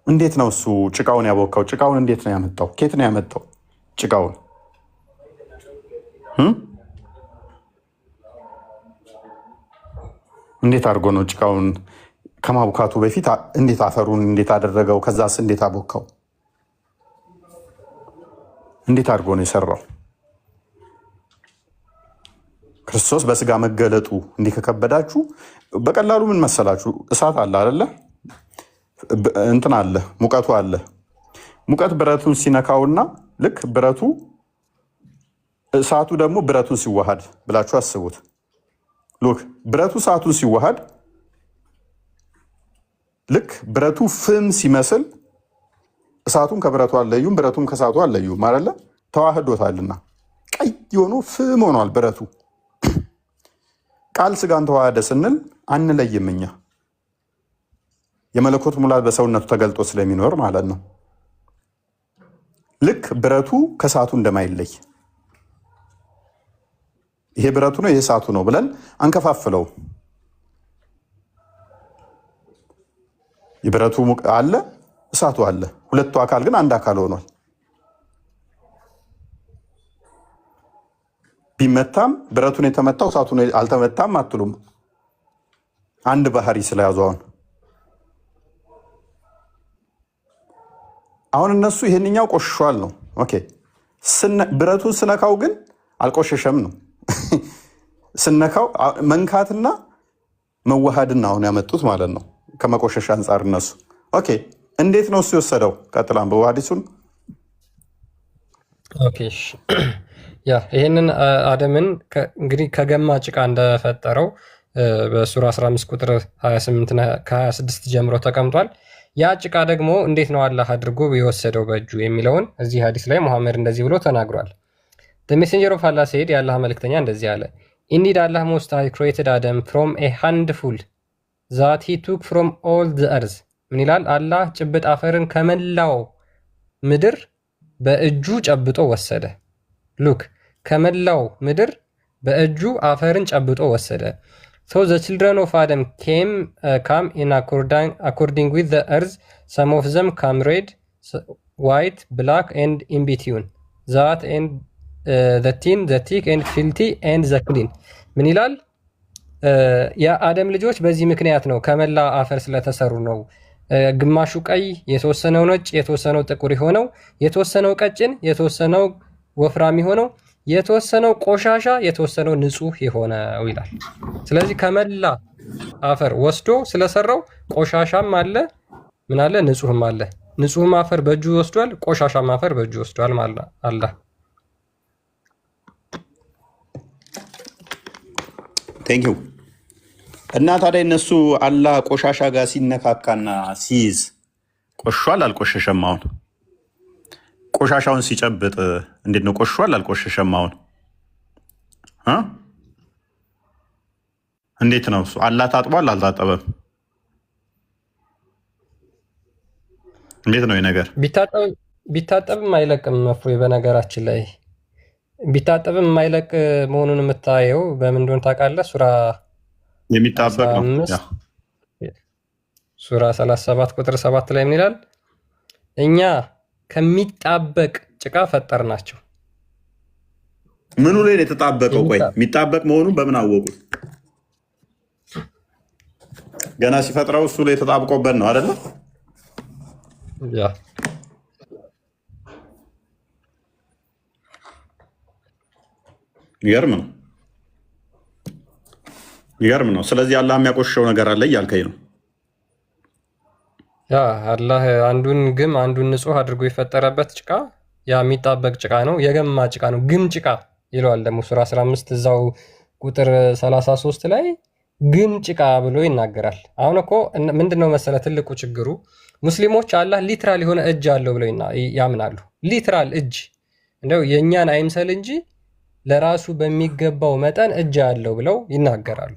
እንዴት ነው እሱ ጭቃውን ያቦካው? ጭቃውን እንዴት ነው ያመጣው? ኬት ነው ያመጣው ጭቃውን? እንዴት አድርጎ ነው ጭቃውን ከማቡካቱ በፊት እንዴት አፈሩን እንዴት አደረገው? ከዛስ እንዴት አቦካው? እንዴት አድርጎ ነው የሰራው? ክርስቶስ በስጋ መገለጡ እንዲህ ከከበዳችሁ በቀላሉ ምን መሰላችሁ? እሳት አለ አይደለ? እንትን አለ፣ ሙቀቱ አለ። ሙቀት ብረቱን ሲነካውና ልክ ብረቱ እሳቱ ደግሞ ብረቱን ሲዋሃድ ብላችሁ አስቡት። ሉክ ብረቱ እሳቱን ሲዋሃድ ልክ ብረቱ ፍም ሲመስል እሳቱን ከብረቱ አለዩም፣ ብረቱም ከእሳቱ አለዩም አይደለ? ተዋህዶታልና ቀይ ሆኖ ፍም ሆኗል ብረቱ። ቃል ስጋን ተዋህደ ስንል አንለይም እኛ የመለኮት ሙላት በሰውነቱ ተገልጦ ስለሚኖር ማለት ነው። ልክ ብረቱ ከእሳቱ እንደማይለይ ይሄ ብረቱ ነው ይሄ እሳቱ ነው ብለን አንከፋፍለው። የብረቱ አለ እሳቱ አለ፣ ሁለቱ አካል ግን አንድ አካል ሆኗል። ቢመታም ብረቱን የተመታው እሳቱን አልተመታም አትሉም። አንድ ባህሪ ስለያዙ አሁን እነሱ ይሄንኛው ቆሽሿል ነው። ኦኬ ብረቱን ስነካው ግን አልቆሸሸም ነው። ስነካው መንካትና መዋሃድና አሁን ያመጡት ማለት ነው ከመቆሸሽ አንጻር እነሱ። ኦኬ እንዴት ነው እሱ የወሰደው? ቀጥላም በዋዲሱን ኦኬ ያ ይሄንን አደምን እንግዲህ ከገማ ጭቃ እንደፈጠረው በሱራ 15 ቁጥር 28 እና ከ26 ጀምሮ ተቀምጧል። ያ ጭቃ ደግሞ እንዴት ነው አላህ አድርጎ የወሰደው በእጁ የሚለውን እዚህ ሐዲስ ላይ መሐመድ እንደዚህ ብሎ ተናግሯል። The messenger of Allah said የአላህ መልእክተኛ እንደዚህ አለ Indeed Allah most high created Adam from a handful that he took from all the earth ምን ይላል? አላህ ጭብጥ አፈርን ከመላው ምድር በእጁ ጨብጦ ወሰደ። ሉክ ከመላው ምድር በእጁ አፈርን ጨብጦ ወሰደ። So the children of Adam come in according with the earth. Some of them come red, white, black, and in between. That and the thin, the thick, and filthy, and the clean. ምን ይላል? የአደም ልጆች በዚህ ምክንያት ነው ከመላ አፈር ስለተሰሩ ነው። ግማሹ ቀይ፣ የተወሰነው ነጭ፣ የተወሰነው ጥቁር የሆነው፣ የተወሰነው ቀጭን፣ የተወሰነው ወፍራም የሆነው፣ የተወሰነው ቆሻሻ፣ የተወሰነው ንጹህ የሆነው ይላል። ስለዚህ ከመላ አፈር ወስዶ ስለሰራው ቆሻሻም አለ ምን አለ ንጹህም አለ። ንጹህም አፈር በእጁ ወስዷል፣ ቆሻሻም አፈር በእጁ ወስዷል ማለት አላህ። ቴንክ ዩ። እና ታዲያ እነሱ አላህ ቆሻሻ ጋር ሲነካካና ሲይዝ ቆሽሿል አልቆሸሸም? አሁን ቆሻሻውን ሲጨብጥ እንዴት ነው ቆሽሿል አልቆሸሸም? አሁን እንዴት ነው እሱ? አላህ ታጥቧል አልታጠበም? እንዴት ነው ነገር? ቢታጠብም አይለቅም እፎይ። በነገራችን ላይ ቢታጠብም የማይለቅ መሆኑን የምታየው በምን እንደሆነ ታውቃለህ? የሚጣበቅ ነው። ሱራ 37 ቁጥር 7 ላይ ምን ይላል? እኛ ከሚጣበቅ ጭቃ ፈጠር ናቸው። ምኑ ላይ ነው የተጣበቀው? ቆይ የሚጣበቅ መሆኑን በምን አወቁት? ገና ሲፈጥረው እሱ ላይ የተጣብቆበት ነው አይደለ? ያ ይገርም ነው። ስለዚህ አላህ የሚያቆሽሸው ነገር አለ እያልከኝ ነው? ያ አላህ አንዱን ግም አንዱን ንጹህ አድርጎ የፈጠረበት ጭቃ ያ የሚጣበቅ ጭቃ ነው፣ የገማ ጭቃ ነው። ግም ጭቃ ይለዋል ደግሞ ሱራ 15 እዛው ቁጥር 33 ላይ ግም ጭቃ ብሎ ይናገራል። አሁን እኮ ምንድነው መሰለ ትልቁ ችግሩ ሙስሊሞች አላህ ሊትራል የሆነ እጅ አለው ብለው ያምናሉ። ሊትራል እጅ እንደው የኛን አይምሰል እንጂ ለራሱ በሚገባው መጠን እጅ አለው ብለው ይናገራሉ።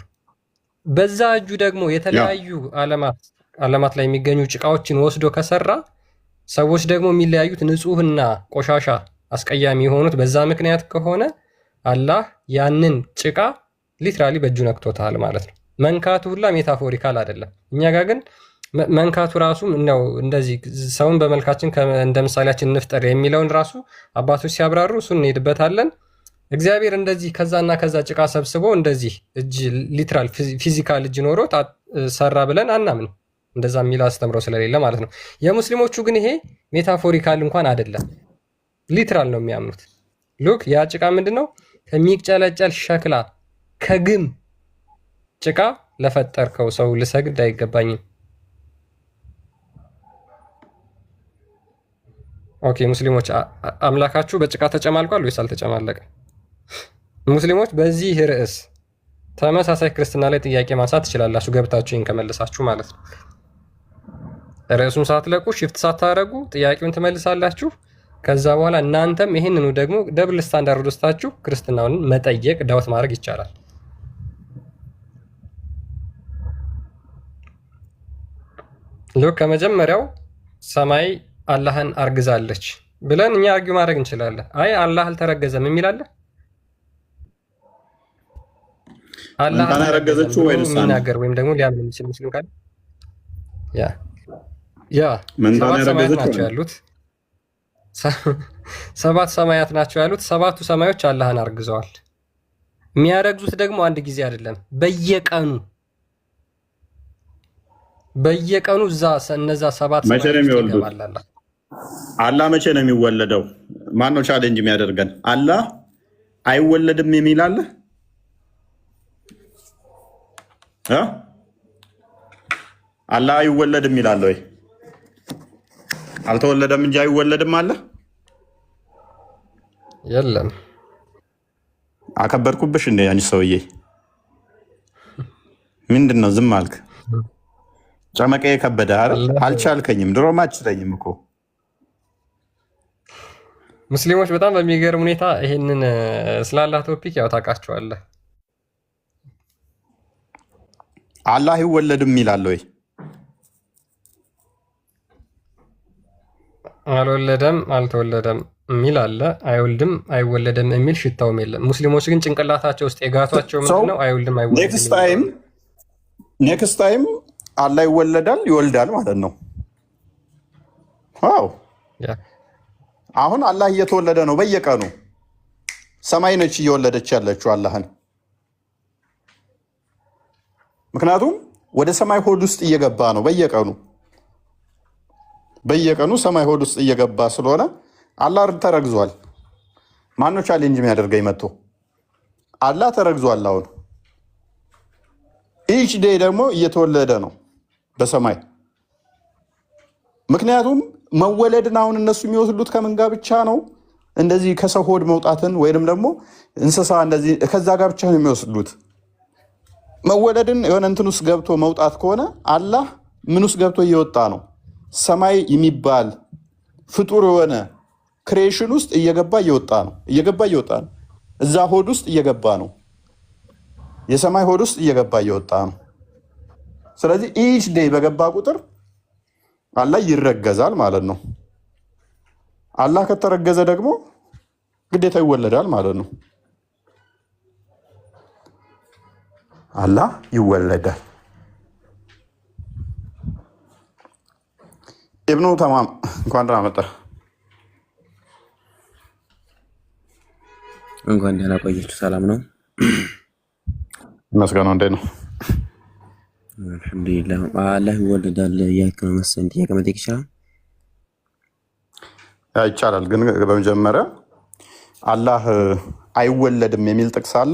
በዛ እጁ ደግሞ የተለያዩ ዓለማት ላይ የሚገኙ ጭቃዎችን ወስዶ ከሰራ ሰዎች ደግሞ የሚለያዩት ንጹህና ቆሻሻ አስቀያሚ የሆኑት በዛ ምክንያት ከሆነ አላህ ያንን ጭቃ ሊትራሊ በእጁ ነክቶታል ማለት ነው። መንካቱ ሁላ ሜታፎሪካል አይደለም። እኛ ጋር ግን መንካቱ ራሱ ነው እንደዚህ ሰውን በመልካችን እንደ ምሳሌያችን እንፍጠር የሚለውን ራሱ አባቶች ሲያብራሩ እሱን እንሄድበታለን። እግዚአብሔር እንደዚህ ከዛና ከዛ ጭቃ ሰብስቦ እንደዚህ እጅ ሊትራል ፊዚካል እጅ ኖሮ ሰራ ብለን አናምን። እንደዛ የሚል አስተምረው ስለሌለ ማለት ነው። የሙስሊሞቹ ግን ይሄ ሜታፎሪካል እንኳን አይደለም፣ ሊትራል ነው የሚያምኑት። ሉክ ያ ጭቃ ምንድነው? ከሚጨለጨል ሸክላ ከግም ጭቃ ለፈጠርከው ሰው ልሰግድ አይገባኝም። ኦኬ ሙስሊሞች አምላካችሁ በጭቃ ተጨማልቋል ወይስ አልተጨማለቀም? ሙስሊሞች በዚህ ርዕስ ተመሳሳይ ክርስትና ላይ ጥያቄ ማንሳት ትችላላችሁ፣ ገብታችሁ ይህን ከመልሳችሁ ማለት ነው። ርዕሱን ሳትለቁ ሽፍት ሳታረጉ ጥያቄውን ትመልሳላችሁ። ከዛ በኋላ እናንተም ይህንኑ ደግሞ ደብል ስታንዳርድ ውስጣችሁ ክርስትናውን መጠየቅ ዳውት ማድረግ ይቻላል። ሉክ ከመጀመሪያው ሰማይ አላህን አርግዛለች ብለን እኛ አርጊው ማድረግ እንችላለን። አይ አላህ አልተረገዘም የሚል አለ? አላህ አልተረገዘችው ወይስ የሚናገር ወይም ደግሞ ሊያምን የሚችል ሙስሊም ካለ ሰባት ሰማያት ናቸው ያሉት። ሰባቱ ሰማዮች አላህን አርግዘዋል። የሚያረግዙት ደግሞ አንድ ጊዜ አይደለም፣ በየቀኑ እነዛ ሰባት ሰማያት ይገባል። አላህ መቼ ነው የሚወለደው? ማነው ቻሌንጅ የሚያደርገን? አላህ አይወለድም የሚል አለ? አላህ አይወለድም ይላል ወይ? አልተወለደም እንጂ አይወለድም አለ? የለም። አከበርኩብሽ እንደ አንቺ ሰውዬ። ምንድን ነው ዝም አልክ? ጨመቀ ከበደ አይደል? አልቻልከኝም። ድሮም አትችለኝም እኮ። ሙስሊሞች በጣም በሚገርም ሁኔታ ይሄንን ስላላህ ቶፒክ ያው ታውቃቸዋለህ። አላህ አይወለድም ይላል ወይ? አልወለደም አልተወለደም የሚል አለ። አይወልድም አይወለደም የሚል ሽታውም የለም። ሙስሊሞች ግን ጭንቅላታቸው ውስጥ የጋቷቸው ምንድነው? አይወልድም አይወለድም። ኔክስት ታይም አላህ ይወለዳል ይወልዳል ማለት ነው። ዋው! አሁን አላህ እየተወለደ ነው በየቀኑ። ሰማይ ነች እየወለደች ያለችው አላህን። ምክንያቱም ወደ ሰማይ ሆድ ውስጥ እየገባ ነው በየቀኑ ሰማይ ሆድ ውስጥ እየገባ ስለሆነ አላህ ተረግዟል። ማነው ቻሌንጅ የሚያደርገኝ መጥቶ? አላህ ተረግዟል። አሁን ኢች ዴይ ደግሞ እየተወለደ ነው በሰማይ። ምክንያቱም መወለድን አሁን እነሱ የሚወስዱት ከምን ጋር ብቻ ነው? እንደዚህ ከሰው ሆድ መውጣትን ወይንም ደግሞ እንስሳ እንደዚህ ከዛ ጋር ብቻ ነው የሚወስዱት። መወለድን የሆነ እንትን ውስጥ ገብቶ መውጣት ከሆነ አላህ ምን ውስጥ ገብቶ እየወጣ ነው? ሰማይ የሚባል ፍጡር የሆነ ክሬሽን ውስጥ እየገባ እየወጣ ነው። እዛ ሆድ ውስጥ እየገባ ነው። የሰማይ ሆድ ውስጥ እየገባ እየወጣ ነው። ስለዚህ ኢች ዴይ በገባ ቁጥር አላህ ይረገዛል ማለት ነው። አላህ ከተረገዘ ደግሞ ግዴታ ይወለዳል ማለት ነው። አላህ ይወለዳል። ኢብኑ ተማም እንኳን ደህና መጣህ። እንኳን ደህና ቆያችሁ። ሰላም ነው? መስገነው እንዴት ነው? አልሐምዱሊላህ። አላህ ይወለዳል እያልክ ነው መሰለኝ። ጥያቄ መጠየቅ ይችላል? ይቻላል። ግን በመጀመሪያ አላህ አይወለድም የሚል ጥቅስ አለ?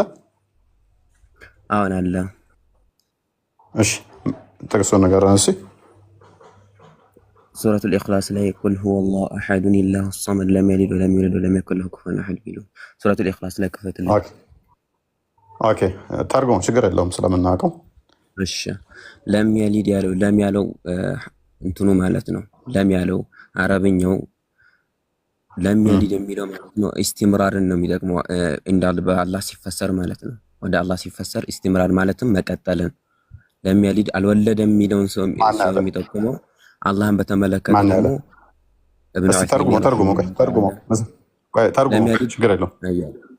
አሁን አለ። እሺ ጥቅሱን ንገረን እስኪ። ሱረቱል ኢኽላስ ላይ ቁል ሁወላሁ አሐዱን አላሁ ሰመድ ለም የሊድ ወለም ዩለድ ወለም የኩን ለሁ ኩፉወን አሐድ ቢሉ ሱረቱል ኢኽላስ ላይ ክፈትልኝ። ኦኬ ተርጉም ችግር የለውም ስለምናውቀው። እሺ ለም የሊድ ያለው ለም ያለው እንትኑ ማለት ነው። ለም ያለው አረብኛው ለም የሊድ የሚለው ማለት ነው ኢስቲምራርን ነው የሚጠቅመው እንዳል በአላህ ሲፈሰር ማለት ነው። ወደ አላህ ሲፈሰር ኢስቲምራር ማለትም መቀጠልን። ለም የሊድ አልወለደም የሚለውን ሰው የሚጠቁመው አላህን በተመለከተ ደግሞ ተርጉሞ ተርጉሙ፣ ችግር የለውም።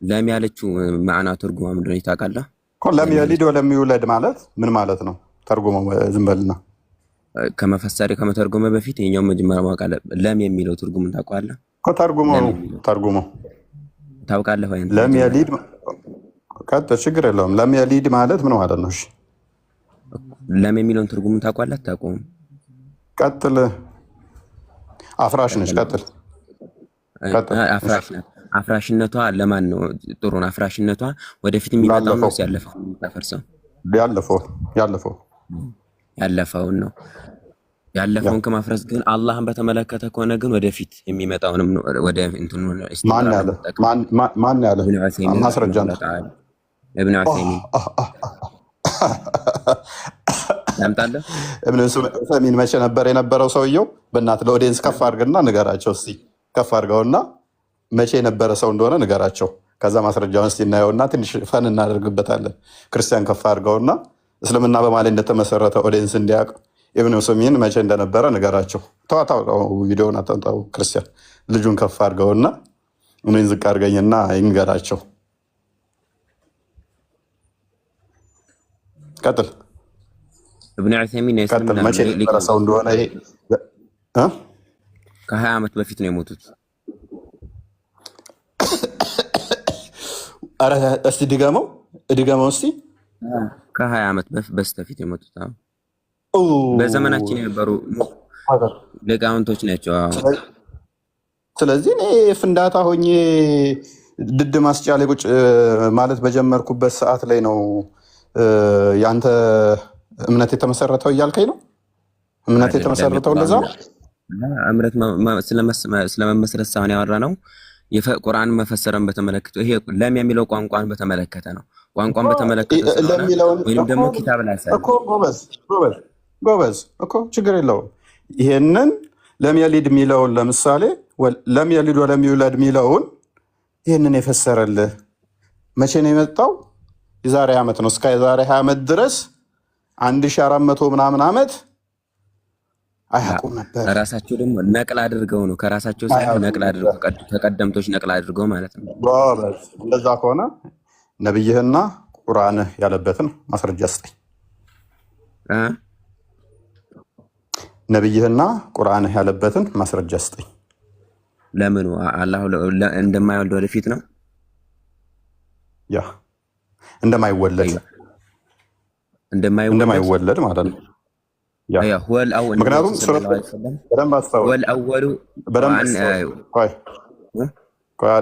ለም ያለችው ማዕና ትርጉማ ምንድን ነው ታውቃለህ? ለም የሊድ ወለም ይውለድ ማለት ምን ማለት ነው? ተርጉመው ዝም በልና ከመፈሰሪ ከመተርጎመ በፊት የኛው መጀመሪያ ማወቅ አለ። ለም የሚለው ትርጉሙን ታውቃለህ? ተርጉመው ታውቃለህ ወይ? ለም የሊድ ችግር የለውም። ለም የሊድ ማለት ምን ማለት ነው? እሺ ለም የሚለውን ትርጉሙን ታውቃለህ? አታውቀውም? ቀጥል። አፍራሽ ነች። ቀጥል። አፍራሽነቷ ለማን ነው ጥሩ ነው? አፍራሽነቷ ወደፊት የሚመጣው ነው ያለፈው ታፈርሰው ያለፈውን ነው። ያለፈውን ከማፍረስ ግን አላህን በተመለከተ ከሆነ ግን ወደፊት የሚመጣውንም ወደ እንትኑ ማን ያለ ማስረጃ ነው? ኢብኑ ዑሰይሚን ያምጣለህ። ኢብኑ ዑሰይሚን መቼ ነበር የነበረው ሰውየው? በእናትህ ለኦዲየንስ ከፍ አድርግና ንገራቸው እስቲ። ከፍ አድርገውና መቼ የነበረ ሰው እንደሆነ ንገራቸው። ከዛ ማስረጃውን እስቲ እናየውና ትንሽ ፈን እናደርግበታለን። ክርስቲያን ከፍ አድርገውና እስልምና በማለት እንደተመሰረተ ኦዲየንስ እንዲያውቅ ኢብኑ ዑሰይሚን መቼ እንደነበረ ንገራቸው። ተዋታው ቪዲዮውን አታምጣው። ክርስቲያን ልጁን ከፍ አድርገውና እኔን ዝቅ አድርገኝና ይንገራቸው። ቀጥል። ኢብኑ ዑሰይሚን መቼ የነበረ ሰው እንደሆነ ይሄ ከ20 ዓመት በፊት ነው የሞቱት። ኧረ እስቲ ድገመው እስቲ። ከ20 ዓመት በስተፊት የሞቱት በዘመናችን የነበሩ ሊቃውንቶች ናቸው። ስለዚህ እኔ ፍንዳታ ሆኜ ድድ ማስጫ ላይ ቁጭ ማለት በጀመርኩበት ሰዓት ላይ ነው ያንተ እምነት የተመሰረተው እያልከኝ ነው? እምነት የተመሰረተው እንደዛ እምነት ስለመመስረት ሳይሆን ያወራ ነው። የቁርአን መፈሰረን በተመለከተ ይሄ ለም የሚለው ቋንቋን በተመለከተ ነው። ቋንቋን በተመለከተ ወይንም ደግሞ ኪታብ ላይ እኮ ጎበዝ እኮ ችግር የለውም። ይሄንን ለም የሊድ የሚለውን ለምሳሌ ለም የሊድ ወለም ይውለድ የሚለውን ይህንን የፈሰረልህ መቼ ነው የመጣው? የዛሬ ዓመት ነው። እስከ የዛሬ 20 ዓመት ድረስ 1400 ምናምን ዓመት አያውቁም ነበር። ራሳቸው ደግሞ ነቅል አድርገው ነው ከራሳቸው ሳይሆን ነቅል አድርገው ተቀደምቶች ነቅል አድርገው ማለት ነው። እንደዛ ከሆነ ነብይህና ቁርአንህ ያለበትን ማስረጃ ስጠኝ። ነብይህና ቁርአንህ ያለበትን ማስረጃ ስጠኝ። ለምኑ? አላህ እንደማይወልድ ወደፊት ነው ያ እንደማይወለድ ማለት ነው። ምክንያቱም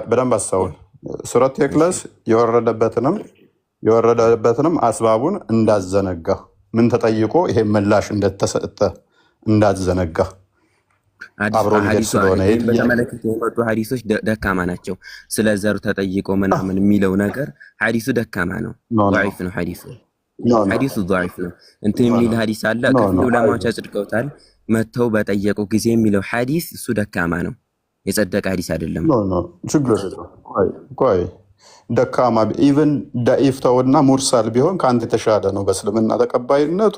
በደንብ አስተውል። ሱረት ኢኽላስ የወረደበትንም አስባቡን እንዳዘነጋ ምን ተጠይቆ ይሄ ምላሽ እንደተሰጠ እንዳዘነጋ አብሮ ስለሆነ በተመለከተ የመጡ ሀዲሶች ደካማ ናቸው። ስለ ዘር ተጠይቆ ምናምን የሚለው ነገር ሀዲሱ ደካማ ነው፣ ضعيف ነው ሀዲሱ ضعيف ነው። እንትን የሚል ሀዲስ አለ ከፊል ዑለማዎች አጽድቀውታል። መተው በጠየቁ ጊዜ የሚለው ሀዲስ እሱ ደካማ ነው፣ የጸደቀ ሀዲስ አይደለም። ቆይ ደካማ ኢቭን ዳኢፍ ተውና ሙርሳል ቢሆን ከአንተ የተሻለ ነው በእስልምና ተቀባይነቱ።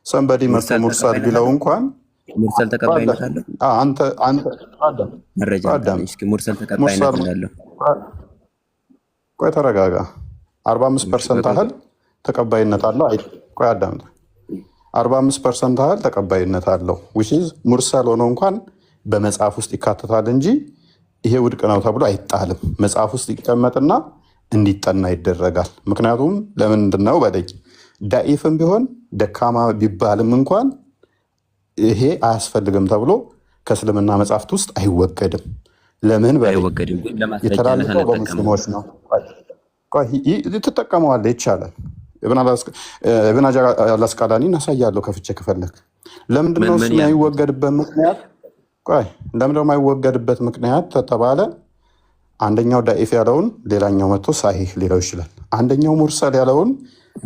ሰንበዲ መቶ ሙርሳል ቢለው እንኳን ሙርሰል ተቀባይነት አለው። አንተ መረጃ እስኪ ሙርሰል ተቀባይነት እንዳለው ቆይ ተረጋጋ። 45% ያህል ተቀባይነት አለው። ቆይ አዳምጥ። 45% ያህል ተቀባይነት አለው which is ሙርሰል ሆኖ እንኳን በመጽሐፍ ውስጥ ይካተታል እንጂ ይሄ ውድቅ ነው ተብሎ አይጣልም። መጽሐፍ ውስጥ ይቀመጥና እንዲጠና ይደረጋል። ምክንያቱም ለምንድን ነው በደቂ ዳኢፍም ቢሆን ደካማ ቢባልም እንኳን ይሄ አያስፈልግም ተብሎ ከእስልምና መጽሐፍት ውስጥ አይወገድም። ለምን የተላለፈው በሙስሊሞች ነው። ትጠቀመዋለህ፣ ይቻላል። ኢብን ሀጀር አልአስቀላኒ እናሳያለሁ ከፍቼ ከፈለክ። ለምንድነው እሱ የማይወገድበት ምክንያት? ቆይ ለምንድነው የማይወገድበት ምክንያት ተተባለ? አንደኛው ዳኢፍ ያለውን ሌላኛው መጥቶ ሳሂህ ሊለው ይችላል። አንደኛው ሙርሰል ያለውን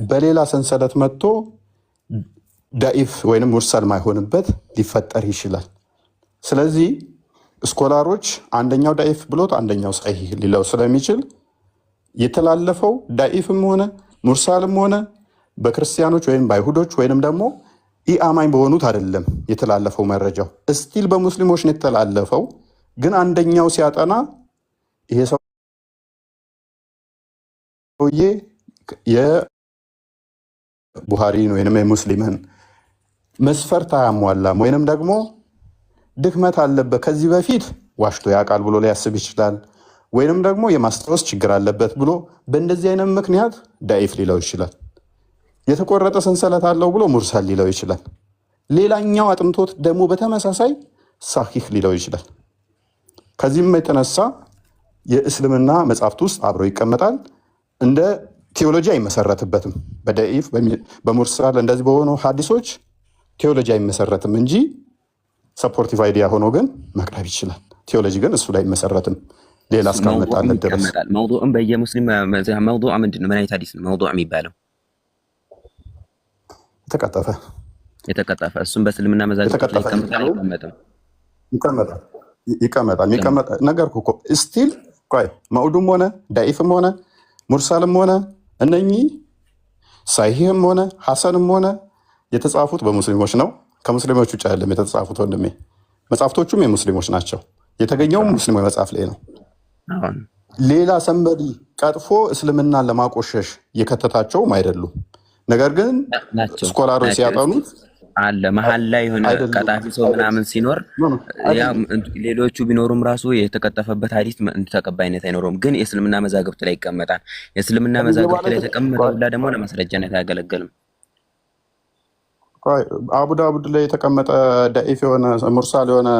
በሌላ ሰንሰለት መጥቶ ዳኢፍ ወይንም ሙርሰል ማይሆንበት ሊፈጠር ይችላል። ስለዚህ ስኮላሮች አንደኛው ዳኢፍ ብሎት አንደኛው ሳሂህ ሊለው ስለሚችል የተላለፈው ዳኢፍም ሆነ ሙርሳልም ሆነ በክርስቲያኖች ወይም በአይሁዶች ወይንም ደግሞ ኢአማኝ በሆኑት አይደለም የተላለፈው መረጃው እስቲል በሙስሊሞች ነው የተላለፈው። ግን አንደኛው ሲያጠና ይሄ ሰውዬ የቡሃሪን ወይንም የሙስሊምን መስፈርት አያሟላም ወይንም ደግሞ ድክመት አለበት፣ ከዚህ በፊት ዋሽቶ ያውቃል ብሎ ሊያስብ ይችላል። ወይንም ደግሞ የማስታወስ ችግር አለበት ብሎ በእንደዚህ አይነት ምክንያት ዳኢፍ ሊለው ይችላል። የተቆረጠ ሰንሰለት አለው ብሎ ሙርሰል ሊለው ይችላል። ሌላኛው አጥንቶት ደግሞ በተመሳሳይ ሳሂህ ሊለው ይችላል። ከዚህም የተነሳ የእስልምና መጽሐፍት ውስጥ አብሮ ይቀመጣል። እንደ ቴዎሎጂ አይመሰረትበትም። በዳኢፍ በሙርሰል እንደዚህ በሆኑ ሀዲሶች ቴዎሎጂ አይመሰረትም እንጂ ሰፖርቲቭ አይዲያ ሆኖ ግን መቅረብ ይችላል። ቴዎሎጂ ግን እሱ ላይ አይመሰረትም። ሌላ እስካመጣለት ድረስ መውዱዕም በየሙስሊም መውዱዕ ምንድን ነው? ምን አይነት ሀዲስ ነው መውዱዕ የሚባለው? የተቀጠፈ እሱም በእስልምና መዛግብት ላይ ይቀመጣል። ነገርኩህ እኮ ስቲል ቆይ መውዱም ሆነ ዳኢፍም ሆነ ሙርሳልም ሆነ እነኚህ ሳሂህም ሆነ ሐሰንም ሆነ የተጻፉት በሙስሊሞች ነው። ከሙስሊሞች ውጭ አይደለም የተጻፉት ወንድሜ። መጽሐፍቶቹም የሙስሊሞች ናቸው። የተገኘውም ሙስሊሞች መጽሐፍ ላይ ነው። ሌላ ሰንበዲ ቀጥፎ እስልምናን ለማቆሸሽ የከተታቸውም አይደሉም። ነገር ግን ስኮላሮች ሲያጠኑት አለ መሀል ላይ የሆነ ቀጣፊ ሰው ምናምን ሲኖር ሌሎቹ ቢኖሩም ራሱ የተቀጠፈበት ሀዲስ ተቀባይነት አይኖረውም። ግን የእስልምና መዛግብት ላይ ይቀመጣል። የእስልምና መዛግብት ላይ የተቀመጠው ደግሞ ለማስረጃነት አያገለግልም። አቡ ዳውድ ላይ የተቀመጠ ዳኢፍ የሆነ ሙርሳል የሆነ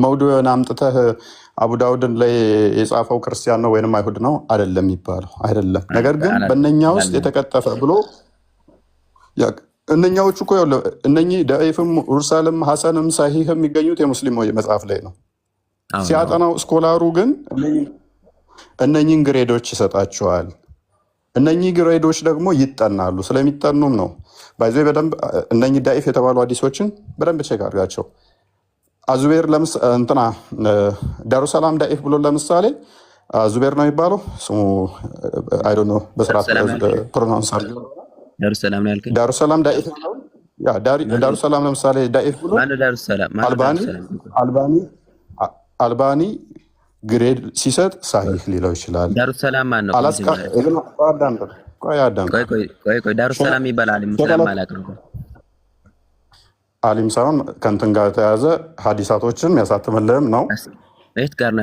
መውዱዕ የሆነ አምጥተህ አቡ ዳውድን ላይ የጻፈው ክርስቲያን ነው ወይንም አይሁድ ነው አይደለም የሚባለው አይደለም። ነገር ግን በእነኛ ውስጥ የተቀጠፈ ብሎ እነኛዎቹ እኮ እነኚህ ዳኢፍም ሙርሳልም ሐሰንም ሳሂህም የሚገኙት የሙስሊም መጽሐፍ ላይ ነው። ሲያጠናው ስኮላሩ ግን እነኚህን ግሬዶች ይሰጣቸዋል። እነኚህ ግሬዶች ደግሞ ይጠናሉ። ስለሚጠኑም ነው ባይዘ በደንብ እነኚህ ዳኢፍ የተባሉ ሀዲሶችን በደንብ ቼክ አድርጋቸው። አዙቤር እንትና ዳሩሰላም ዳኢፍ ብሎ ለምሳሌ ዙቤር ነው የሚባለው ስሙ አይዶ ነው በስርዓት ፕሮናንስ አድርገው ዳሩሰላም ዳኢፍ ዳሩሰላም ለምሳሌ ዳኢፍ ብሎ አልባኒ ግሬድ ሲሰጥ ሳሂህ ሊለው ይችላል። ዳሩሰላም ማን ነው? ቆይ ዳሩሰላም ይባላል። አሊም ሳይሆን ከእንትን ጋር የተያዘ ሀዲሳቶችን የሚያሳትምልህም ነው። የት ጋር ነው?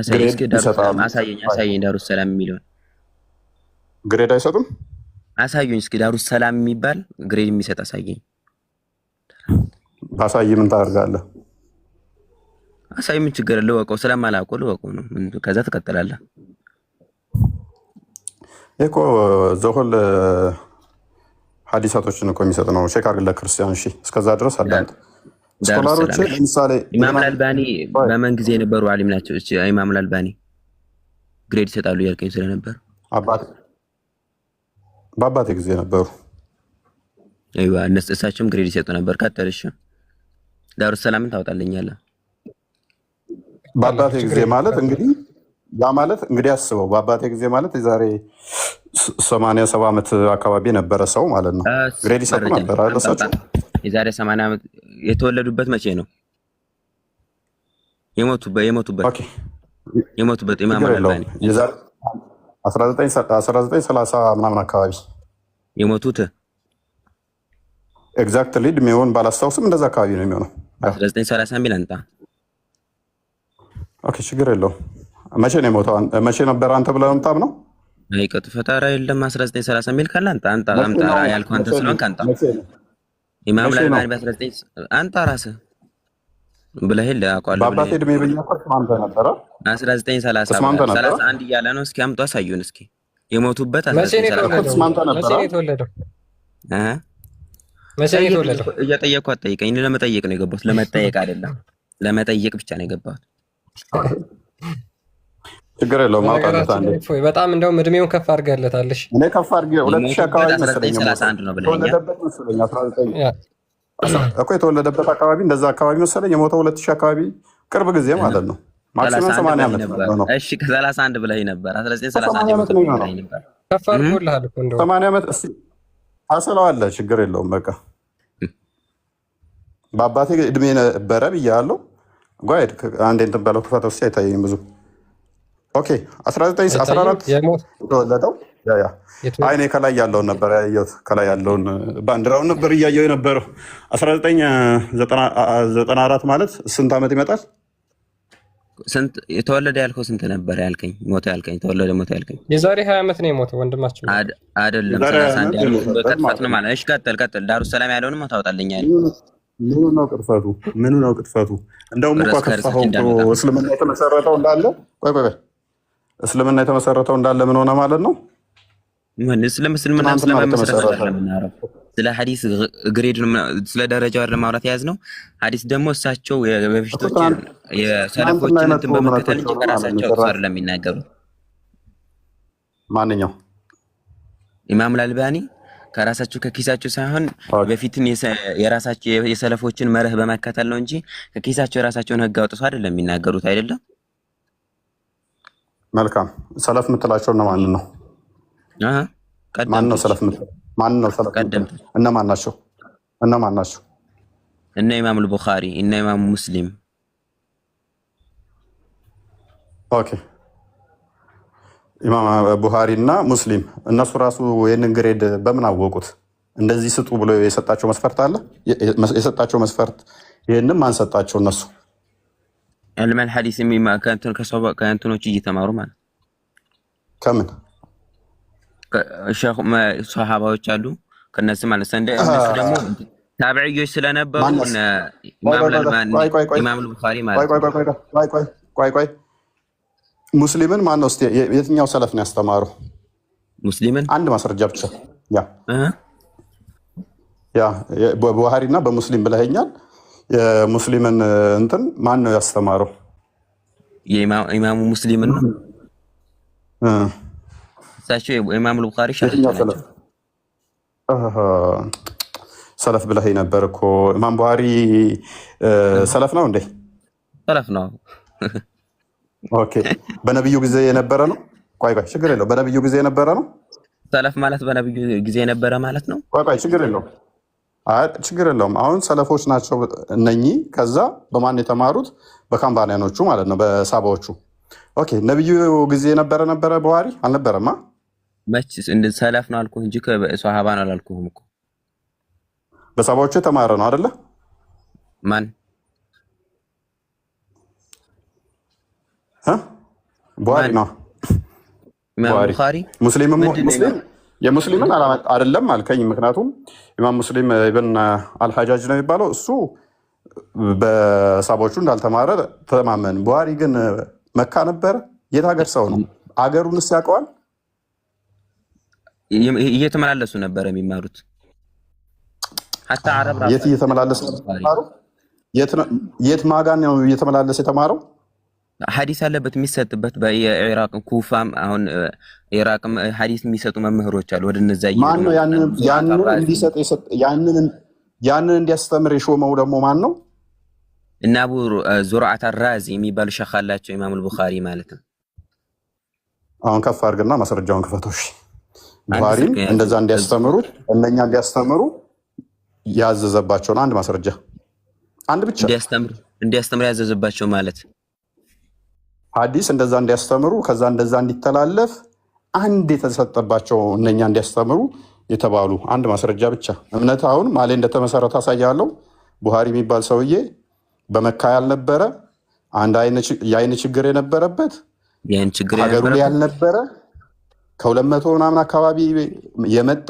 አሳየኝ። ዳሩሰላም የሚለውን ግሬድ አይሰጡም። አሳዩኝ እስኪ ዳሩሰላም የሚባል ግሬድ የሚሰጥ አሳየኝ። አሳይ። ምን ታደርጋለህ? አሳይ። ምን ችግር አለው? ወቀው ስለማላውቀው ልወቀው ነው። ከዛ ትቀጥላለህ እኮ ዘሆል ሀዲሳቶችን እኮ የሚሰጥ ነው። ቼክ አድርግለት ክርስቲያን። እሺ እስከዛ ድረስ አዳምጥ። ስኮላሮች ለምሳሌ ኢማም አልባኒ በመን ጊዜ የነበሩ አሊም ናቸው? እሺ ኢማም አልባኒ ግሬድ ይሰጣሉ ያልከኝ ስለነበር በአባቴ ጊዜ ነበሩ። አይዋ እሳቸውም ግሬድ ይሰጡ ነበር። ቀጥልሽ። ዳሩሰላምን ታወጣለኛለህ? በአባቴ ጊዜ ማለት እንግዲህ ያ ማለት እንግዲህ አስበው። በአባቴ ጊዜ ማለት የዛሬ 87 ዓመት አካባቢ የነበረ ሰው ማለት ነው። ግሬድ ይሰጡ ነበር አይደለሳቸው? የዛሬ 80 ዓመት የተወለዱበት መቼ ነው? የሞቱበት ኢማም አልባኒ 1930 ምናምን አካባቢ የሞቱት። ኤግዛክትሊ እድሜውን ባላስታውስም እንደዛ አካባቢ ነው የሚሆነው። 1930 የሚል አንጣ። ኦኬ ችግር የለውም። መቼ ነው የሞተው? መቼ ነበር አንተ ብለህ ነው የምታምነው? አይቀጥ ፈጣራ የለም 1930 የሚል ካለ አንጣ ያልከው አንተ ስለሆንክ አንጣ። ኢማም አልባኒ በ19 አንጣ ራስህ ብለህ አውቃለሁ። በአባቴ እድሜ ብያለሁ። ስማንተ ነበረ 1931 እያለ ነው። እስኪ አምጡ አሳዩን እስኪ የሞቱበት 1930 ስማንተ ነበረ። መቼ ነው የተወለደው? እየጠየቅኩ አትጠይቀኝ። ለመጠየቅ ነው የገባሁት። ለመጠየቅ አይደለም፣ ለመጠየቅ ብቻ ነው የገባሁት። ችግር የለውም። ማውጣለት አንዴ በጣም እንደውም እድሜውን ከፍ አድርገለታለሽ። እኔ ከፍ አድርጌ 2000 አካባቢ መሰለኝ 1931 ነው ብለኸኛል እኮ የተወለደበት አካባቢ እንደዛ አካባቢ መሰለኝ። የሞተው 2000 አካባቢ ቅርብ ጊዜ ማለት ነው። ማክሲመም 80 ዓመት ነው። እሺ ከ31 ብለኸኝ ነበር። 1931 ብለኸኝ ነበር። ከፍ አድርጎልሃል እኮ እንደው 80 ዓመት እስቲ አስለዋለሁ። ችግር የለውም። በቃ በአባቴ እድሜ ነበረ ብያለሁ። ጓይድ አንዴ እንትን በለው ክፈተው እስኪ አይታየኝም ብዙ ኦኬ 1914 የተወለደው አይኔ ከላይ ያለውን ነበር ያየሁት። ከላይ ያለውን ባንዲራውን ነበር እያየሁ የነበረው። 1994 ማለት ስንት ዓመት ይመጣል? ስንት የተወለደ ያልከው ስንት ነበር ያልከኝ? ሞተ ያልከኝ ተወለደ ሞተ ያልከኝ የዛሬ 20 ዓመት ነው የሞተው ወንድማችን አይደለም። 31 ያለው በቅጥፈት ነው ማለት። እሺ ቀጥል። ዳሩ ሰላም ያለውንም ታወጣልኛል። ምኑ ነው ቅጥፈቱ? እንደውም እኮ ከፋው እስልምና የተመሰረተው እንዳለ እስልምና የተመሰረተው እንዳለ ምን ሆነ ማለት ነው? ምን እስልምና ስለመሰረቱ ለምናረው ስለ ሐዲስ ግሬድ ስለ ደረጃው ለማውራት ያዝ ነው። ሐዲስ ደግሞ እሳቸው የበፊቶችን የሰለፎችን እንትን በመከተል እንጂ ከራሳቸው ጻር ለሚናገሩት ማንኛው ኢማም አልባኒ ከራሳቸው ከኪሳቸው ሳይሆን በፊትን የራሳቸው የሰለፎችን መርህ በመከተል ነው እንጂ ከኪሳቸው የራሳቸውን ህግ አውጥተው አይደለም የሚናገሩት አይደለም። መልካም ሰለፍ የምትላቸው እነማን ነው? ማን ነው ሰለፍ የምትላቸው? ማን ነው ሰለፍ? እነማን ናቸው? እነ ኢማም አልቡኻሪ እነ ኢማም ሙስሊም። ኦኬ ኢማም ቡኻሪ እና ሙስሊም እነሱ ራሱ ይህንን ግሬድ በምን አወቁት? እንደዚህ ስጡ ብሎ የሰጣቸው መስፈርት አለ? የሰጣቸው መስፈርት ይህንም ማን ሰጣቸው? እነሱ ዕልመል ሐዲስ ከእንትኖች እየተማሩ ማለት ከምን ሰሃባዎች አሉ ከነሱ ማለት እነሱ ደግሞ ታቢዒዎች ስለነበሩ ኢማም አልቡኻሪ ማለት ቆይ ሙስሊምን ማን ነው? የትኛው ሰለፍ ነው ያስተማረው? ሙስሊምን አንድ ማስረጃ ብቻ በቡኻሪ እና በሙስሊም ብለኸኛል። የሙስሊምን እንትን ማን ነው ያስተማረው? የኢማሙ ሙስሊምን ነው። እሳቸው ኢማም አልቡኻሪ ሰለፍ ብለኸኝ ነበር እኮ። ኢማም ቡኻሪ ሰለፍ ነው እንዴ? ሰለፍ ነው። ኦኬ በነብዩ ጊዜ የነበረ ነው። ቆይ ችግር የለውም። በነብዩ ጊዜ የነበረ ነው ሰለፍ ማለት። በነብዩ ጊዜ የነበረ ማለት ነው። ቆይ ችግር የለውም። አሁን ሰለፎች ናቸው እነኚህ። ከዛ በማን የተማሩት? በካምፓኒያኖቹ ማለት ነው፣ በሳባዎቹ። ኦኬ ነብዩ ጊዜ የነበረ ቡኻሪ አልነበረማ። መች እንደ ሰለፍ ነው አልኩህ እንጂ ከሷሃባ ነው አላልኩህም እኮ። በሳባዎቹ የተማረ ነው አይደለ? ማን ቡኻሪ ነው። ቡኻሪ የሙስሊምን አይደለም አልከኝ። ምክንያቱም ኢማም ሙስሊም ኢብን አልሐጃጅ ነው የሚባለው። እሱ በሳባዎቹ እንዳልተማረ ተማመን። ቡኻሪ ግን መካ ነበረ። የት ሀገር ሰው ነው? አገሩንስ ያውቀዋል? እየተመላለሱ ነበር የሚማሩት። ሐታ አረብ ራሱ የት እየተመላለሱ ነበር? የት ማጋን ነው እየተመላለሰ የተማረው? ሐዲስ አለበት የሚሰጥበት በኢራቅ ኩፋም፣ አሁን ኢራቅም ሐዲስ የሚሰጡ መምህሮች አሉ። ወደ እነዛ ማን ነው ያንን እንዲያስተምር የሾመው ደግሞ ማን ነው? እና አቡ ዙርዓት አራዚ የሚባሉ ሸኽ አላቸው ኢማም አልቡኻሪ ማለት ነው። አሁን ከፍ አድርግና ማስረጃውን ክፈቶሽ። ቡኻሪን እንደዛ እንዲያስተምሩት እነኛ እንዲያስተምሩ ያዘዘባቸውን አንድ ማስረጃ፣ አንድ ብቻ እንዲያስተምር ያዘዘባቸው ማለት ሐዲስ እንደዛ እንዲያስተምሩ ከዛ እንደዛ እንዲተላለፍ አንድ የተሰጠባቸው እነኛ እንዲያስተምሩ የተባሉ አንድ ማስረጃ ብቻ። እምነት አሁን ማሌ እንደተመሰረተ አሳያለሁ። ቡኻሪ የሚባል ሰውዬ በመካ ያልነበረ አንድ የአይን ችግር የነበረበት ሀገሩ ላይ ያልነበረ ከ200 ምናምን አካባቢ የመጣ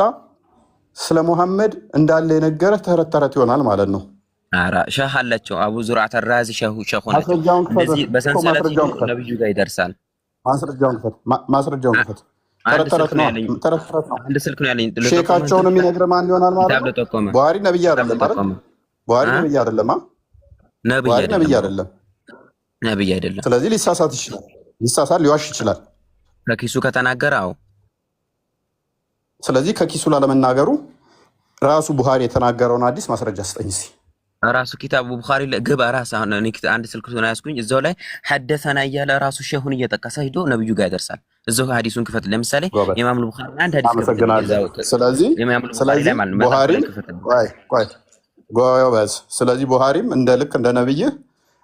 ስለ ሙሐመድ እንዳለ የነገረ ተረት ተረት ይሆናል ማለት ነው። አራ ሸህ አላቸው አቡ ዙርዓት አራዚ ሸሁ ናቸው። እንደዚህ በሰንሰለት ነብዩ ጋር ይደርሳል። ማስረጃውን ክፈት። ተረት ተረት ነው። አንድ ስልክ ነው ያለኝ። ሼካቸውን የሚነግር ማን ይሆናል ማለት ነው? ቡኻሪ ነብይ አይደለም ማለት ቡኻሪ ነብይ አይደለም። ነብይ አይደለም። ስለዚህ ሊሳሳት ሊዋሽ ይችላል ከኪሱ ከተናገረ። አዎ ስለዚህ ከኪሱ ላለመናገሩ ራሱ ቡኻሪ የተናገረውን አዲስ ማስረጃ ስጠኝ እስኪ። ራሱ ኪታቡ ቡኻሪ ለግባ ራስ አሁን እኔ አንድ ስልክ ነው ያስኩኝ። እዛው ላይ ሐደሰና እያለ ራሱ ሼሁን እየጠቀሰ ሂዶ ነብዩ ጋር ይደርሳል። እዛው ሐዲሱን ክፈት። ለምሳሌ ኢማም አልቡኻሪ አንድ ሐዲስ ክፈት። ስለዚህ ቡኻሪ ስለዚህ ቡኻሪም እንደ ልክ እንደ ነብይ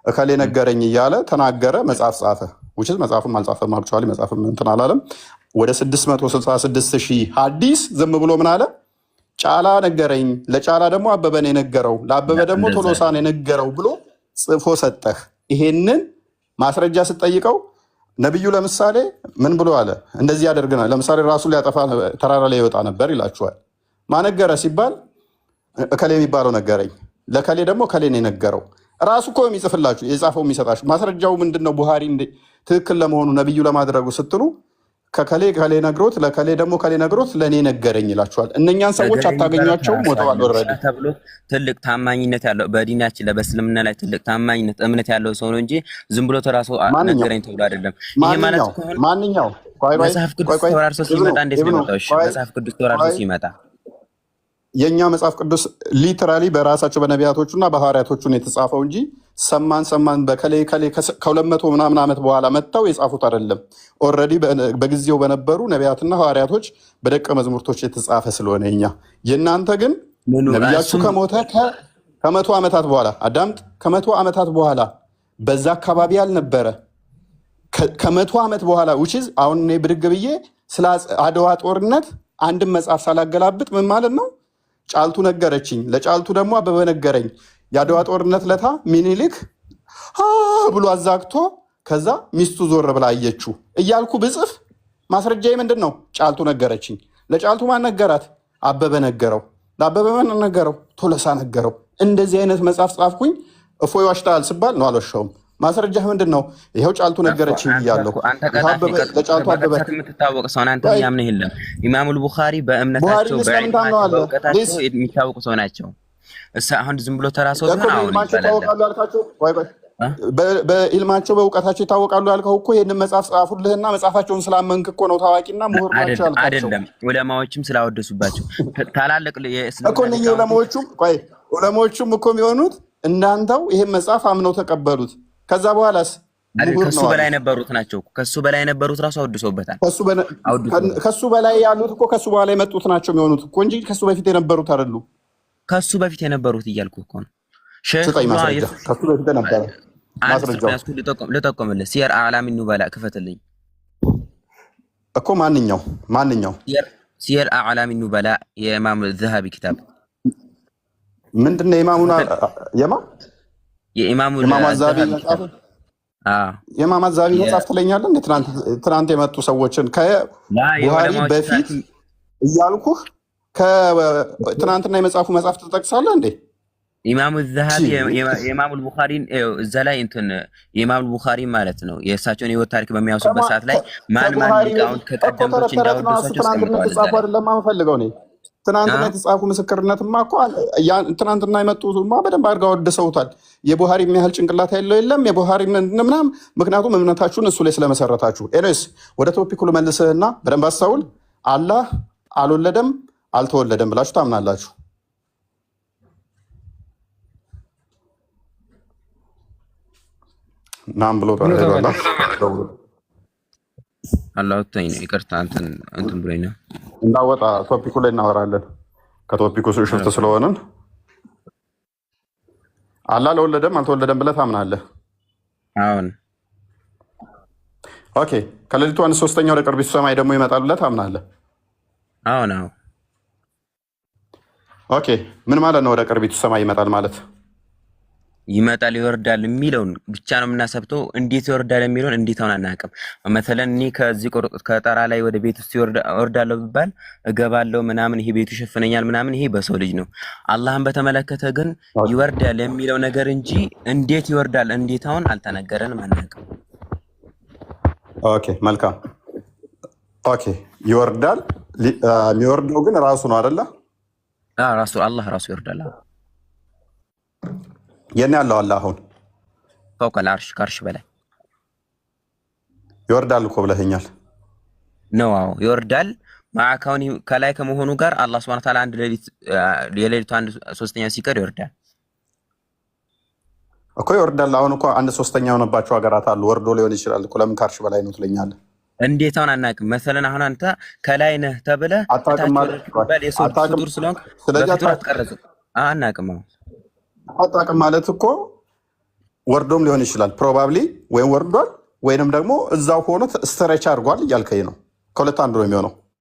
እከሌ ነገረኝ እያለ ተናገረ፣ መጽሐፍ ጻፈ። ውጭ መጽሐፍም አልጻፈም፣ አክቹዋሊ መጽሐፍም እንትን አላለም። ወደ 666,000 ሐዲስ ዝም ብሎ ምን አለ? ጫላ ነገረኝ፣ ለጫላ ደግሞ አበበን የነገረው፣ ለአበበ ደግሞ ቶሎሳን የነገረው ብሎ ጽፎ ሰጠህ። ይሄንን ማስረጃ ስትጠይቀው ነብዩ ለምሳሌ ምን ብሎ አለ? እንደዚህ ያደርግናል። ለምሳሌ ራሱን ሊያጠፋ ተራራ ላይ ይወጣ ነበር ይላችኋል። ማነገረ ሲባል እከሌ የሚባለው ነገረኝ፣ ለከሌ ደግሞ ከሌን የነገረው ራሱ እኮ የሚጽፍላችሁ የጻፈው የሚሰጣችሁ ማስረጃው ምንድን ነው? ቡሃሪ ትክክል ለመሆኑ ነብዩ ለማድረጉ ስትሉ ከከሌ ከሌ ነግሮት ለከሌ ደግሞ ከሌ ነግሮት ለእኔ ነገረኝ ይላችኋል። እነኛን ሰዎች አታገኟቸውም፣ ሞተዋል ኦልሬዲ ተብሎ ትልቅ ታማኝነት ያለው በዲናችን በእስልምና ላይ ትልቅ ታማኝነት እምነት ያለው ሰው ነው እንጂ ዝም ብሎ ተራሱ ነገረኝ ተብሎ አይደለም። ይሄ ማለት ማንኛው መጽሐፍ ቅዱስ ተወራርሶ ሲመጣ እንዴት ነው የመጣው? እሺ መጽሐፍ ቅዱስ ተወራርሶ ሲመጣ የኛ መጽሐፍ ቅዱስ ሊተራሊ በራሳቸው በነቢያቶቹና በሐዋርያቶቹ የተጻፈው እንጂ ሰማን በከሌ ከ200 ምናምን ዓመት በኋላ መጥተው የጻፉት አይደለም። ኦልሬዲ በጊዜው በነበሩ ነቢያትና ሐዋርያቶች በደቀ መዝሙርቶች የተጻፈ ስለሆነ የእናንተ ግን ነቢያችሁ ከሞተ ከ100 ዓመታት በኋላ አዳምጥ፣ ከ100 ዓመታት በኋላ በዛ አካባቢ ያልነበረ ከ100 ዓመት በኋላ ውችዝ አሁን እኔ ብድግ ብዬ ስለ አድዋ ጦርነት አንድም መጽሐፍ ሳላገላብጥ ምን ማለት ነው? ጫልቱ ነገረችኝ፣ ለጫልቱ ደግሞ አበበ ነገረኝ። የአድዋ ጦርነት ለታ ሚኒሊክ ብሎ አዛግቶ ከዛ ሚስቱ ዞር ብላ አየችው እያልኩ ብጽፍ ማስረጃዬ ምንድን ነው? ጫልቱ ነገረችኝ። ለጫልቱ ማን ነገራት? አበበ ነገረው። ለአበበ ማን ነገረው? ቶሎሳ ነገረው። እንደዚህ አይነት መጽሐፍ ጻፍኩኝ። እፎይ ዋሽተሃል ስባል ነው አልዋሻውም። ማስረጃህ ምንድን ነው? ይኸው ጫልቱ ነገረችኝ ብያለሁ። ለጫልቱ አበበ የምትታወቅ ሰው አንተ ያምነህ የለም። ኢማሙል ቡኻሪ በእምነታቸው በእውቀታቸው የሚታወቁ ሰው ናቸው። አሁን ዝም ብሎ ተራ ሰው ነው። በኢልማቸው በእውቀታቸው ይታወቃሉ ያልከው እኮ ይህንን መጽሐፍ ጻፉልህና መጽሐፋቸውን ስላመንክ እኮ ነው ታዋቂና ምሁር ናቸው ያልካቸው። አይደለም ዑለማዎችም ስላወደሱባቸው ታላልቅ ዑለማዎቹም እኮ የሚሆኑት እናንተው ይህን መጽሐፍ አምነው ተቀበሉት። ከዛ በኋላስ ከሱ በላይ የነበሩት ናቸው። ከሱ በላይ የነበሩት ራሱ አወድሰውበታል። ከሱ በላይ ያሉት እኮ ከሱ በኋላ የመጡት ናቸው የሚሆኑት እኮ እንጂ ከሱ በፊት የነበሩት አይደሉ። ከሱ በፊት የነበሩት እያልኩ እኮ ነው። ከሱ በፊት ነበረ። ማስረጃው ልጠቆምልህ። ሲየር አዕላሚ ኑበላ ክፈትልኝ እኮ ማንኛው ሲየር አዕላሚ ኑበላ የኢማም ዘሃቢ ኪታብ ምንድን ነው? የኢማሙ አዛቢ መጽሐፍ የኢማም አዛቢ መጽሐፍ ትለኛለህ። ትናንት የመጡ ሰዎችን ከቡሃሪ በፊት እያልኩህ ትናንትና የመጽሐፉ መጽሐፍ ትጠቅሳለህ እንዴ? ኢማሙ ዘሃቢ የኢማሙ ቡኻሪን እዛ ላይ እንትን የኢማሙ ቡኻሪ ማለት ነው የእሳቸውን የህይወት ታሪክ በሚያወሱበት ሰዓት ላይ ማን ሊቃውንት ከቀደምቶች እንዳወደሷቸው ስለማንፈልገው ነው። ትናንትና የተጻፉ ምስክርነትማ እኮ ትናንትና የመጡማ በደንብ አድርገው አወድሰውታል። የቡሃሪ የሚያህል ጭንቅላት ያለው የለም የቡሃሪ ምናምን። ምክንያቱም እምነታችሁን እሱ ላይ ስለመሰረታችሁ። ኤኒዌይስ ወደ ቶፒኩ ልመልስህና በደንብ አስተውል። አላህ አልወለደም አልተወለደም ብላችሁ ታምናላችሁ? ናም ብሎ አላውጣኝ ነው። ይቅርታ እንትን ብሎኝ ነው እንዳወጣ ቶፒኩ ላይ እናወራለን። ከቶፒኩ ሽፍት ስለሆነን አላህ አልወለደም አልተወለደም ብለህ ታምናለህ? አሁን ኦኬ። ከሌሊቱ 1/3 ወደ ቅርቢቱ ሰማይ ደግሞ ይመጣል ብለህ ታምናለህ? አሁን ኦኬ። ምን ማለት ነው ወደ ቅርቢቱ ሰማይ ይመጣል ማለት? ይመጣል ይወርዳል የሚለውን ብቻ ነው የምናሰብተው። እንዴት ይወርዳል የሚለውን እንዴት አሁን አናውቅም። መተለን እኔ ከዚህ ከጠራ ላይ ወደ ቤት ውስጥ ይወርዳለሁ ቢባል እገባለሁ ምናምን፣ ይሄ ቤቱ ይሸፍነኛል ምናምን፣ ይሄ በሰው ልጅ ነው። አላህን በተመለከተ ግን ይወርዳል የሚለው ነገር እንጂ እንዴት ይወርዳል እንዴት አሁን አልተነገረንም፣ አናውቅም። ኦኬ መልካም። ኦኬ ይወርዳል። የሚወርደው ግን ራሱ ነው አይደለ? ራሱ አላህ ራሱ ይወርዳል። የኔ ያለው አለ አሁን ፈውቀል አርሽ ከአርሽ በላይ ይወርዳል እኮ ብለኸኛል ነው? አዎ ይወርዳል። ማዕካውን ከላይ ከመሆኑ ጋር አላህ Subhanahu Wa Ta'ala አንድ ሌሊት የሌሊቱ 1/3 ሲቀር ይወርዳል እኮ ይወርዳል። አሁን እኮ 1/3 የሆነባቸው ሀገራት አሉ። ወርዶ ሊሆን ይችላል እኮ። ለምን ከአርሽ በላይ ነው ትለኛለህ? እንዴት አሁን አናውቅም። መሰለን አሁን አንተ ከላይ ነህ ተብለህ አታውቅም ማለት የሰው ፍጡር ስለሆንክ በፍጡር አትቀረጽ። አናውቅም አታውቅም ማለት እኮ ወርዶም ሊሆን ይችላል ፕሮባብሊ ወይም ወርዷል ወይንም ደግሞ እዛው ሆኖ ስትሬች አድርጓል እያልከኝ ነው። ከሁለት አንዱ ነው የሚሆነው።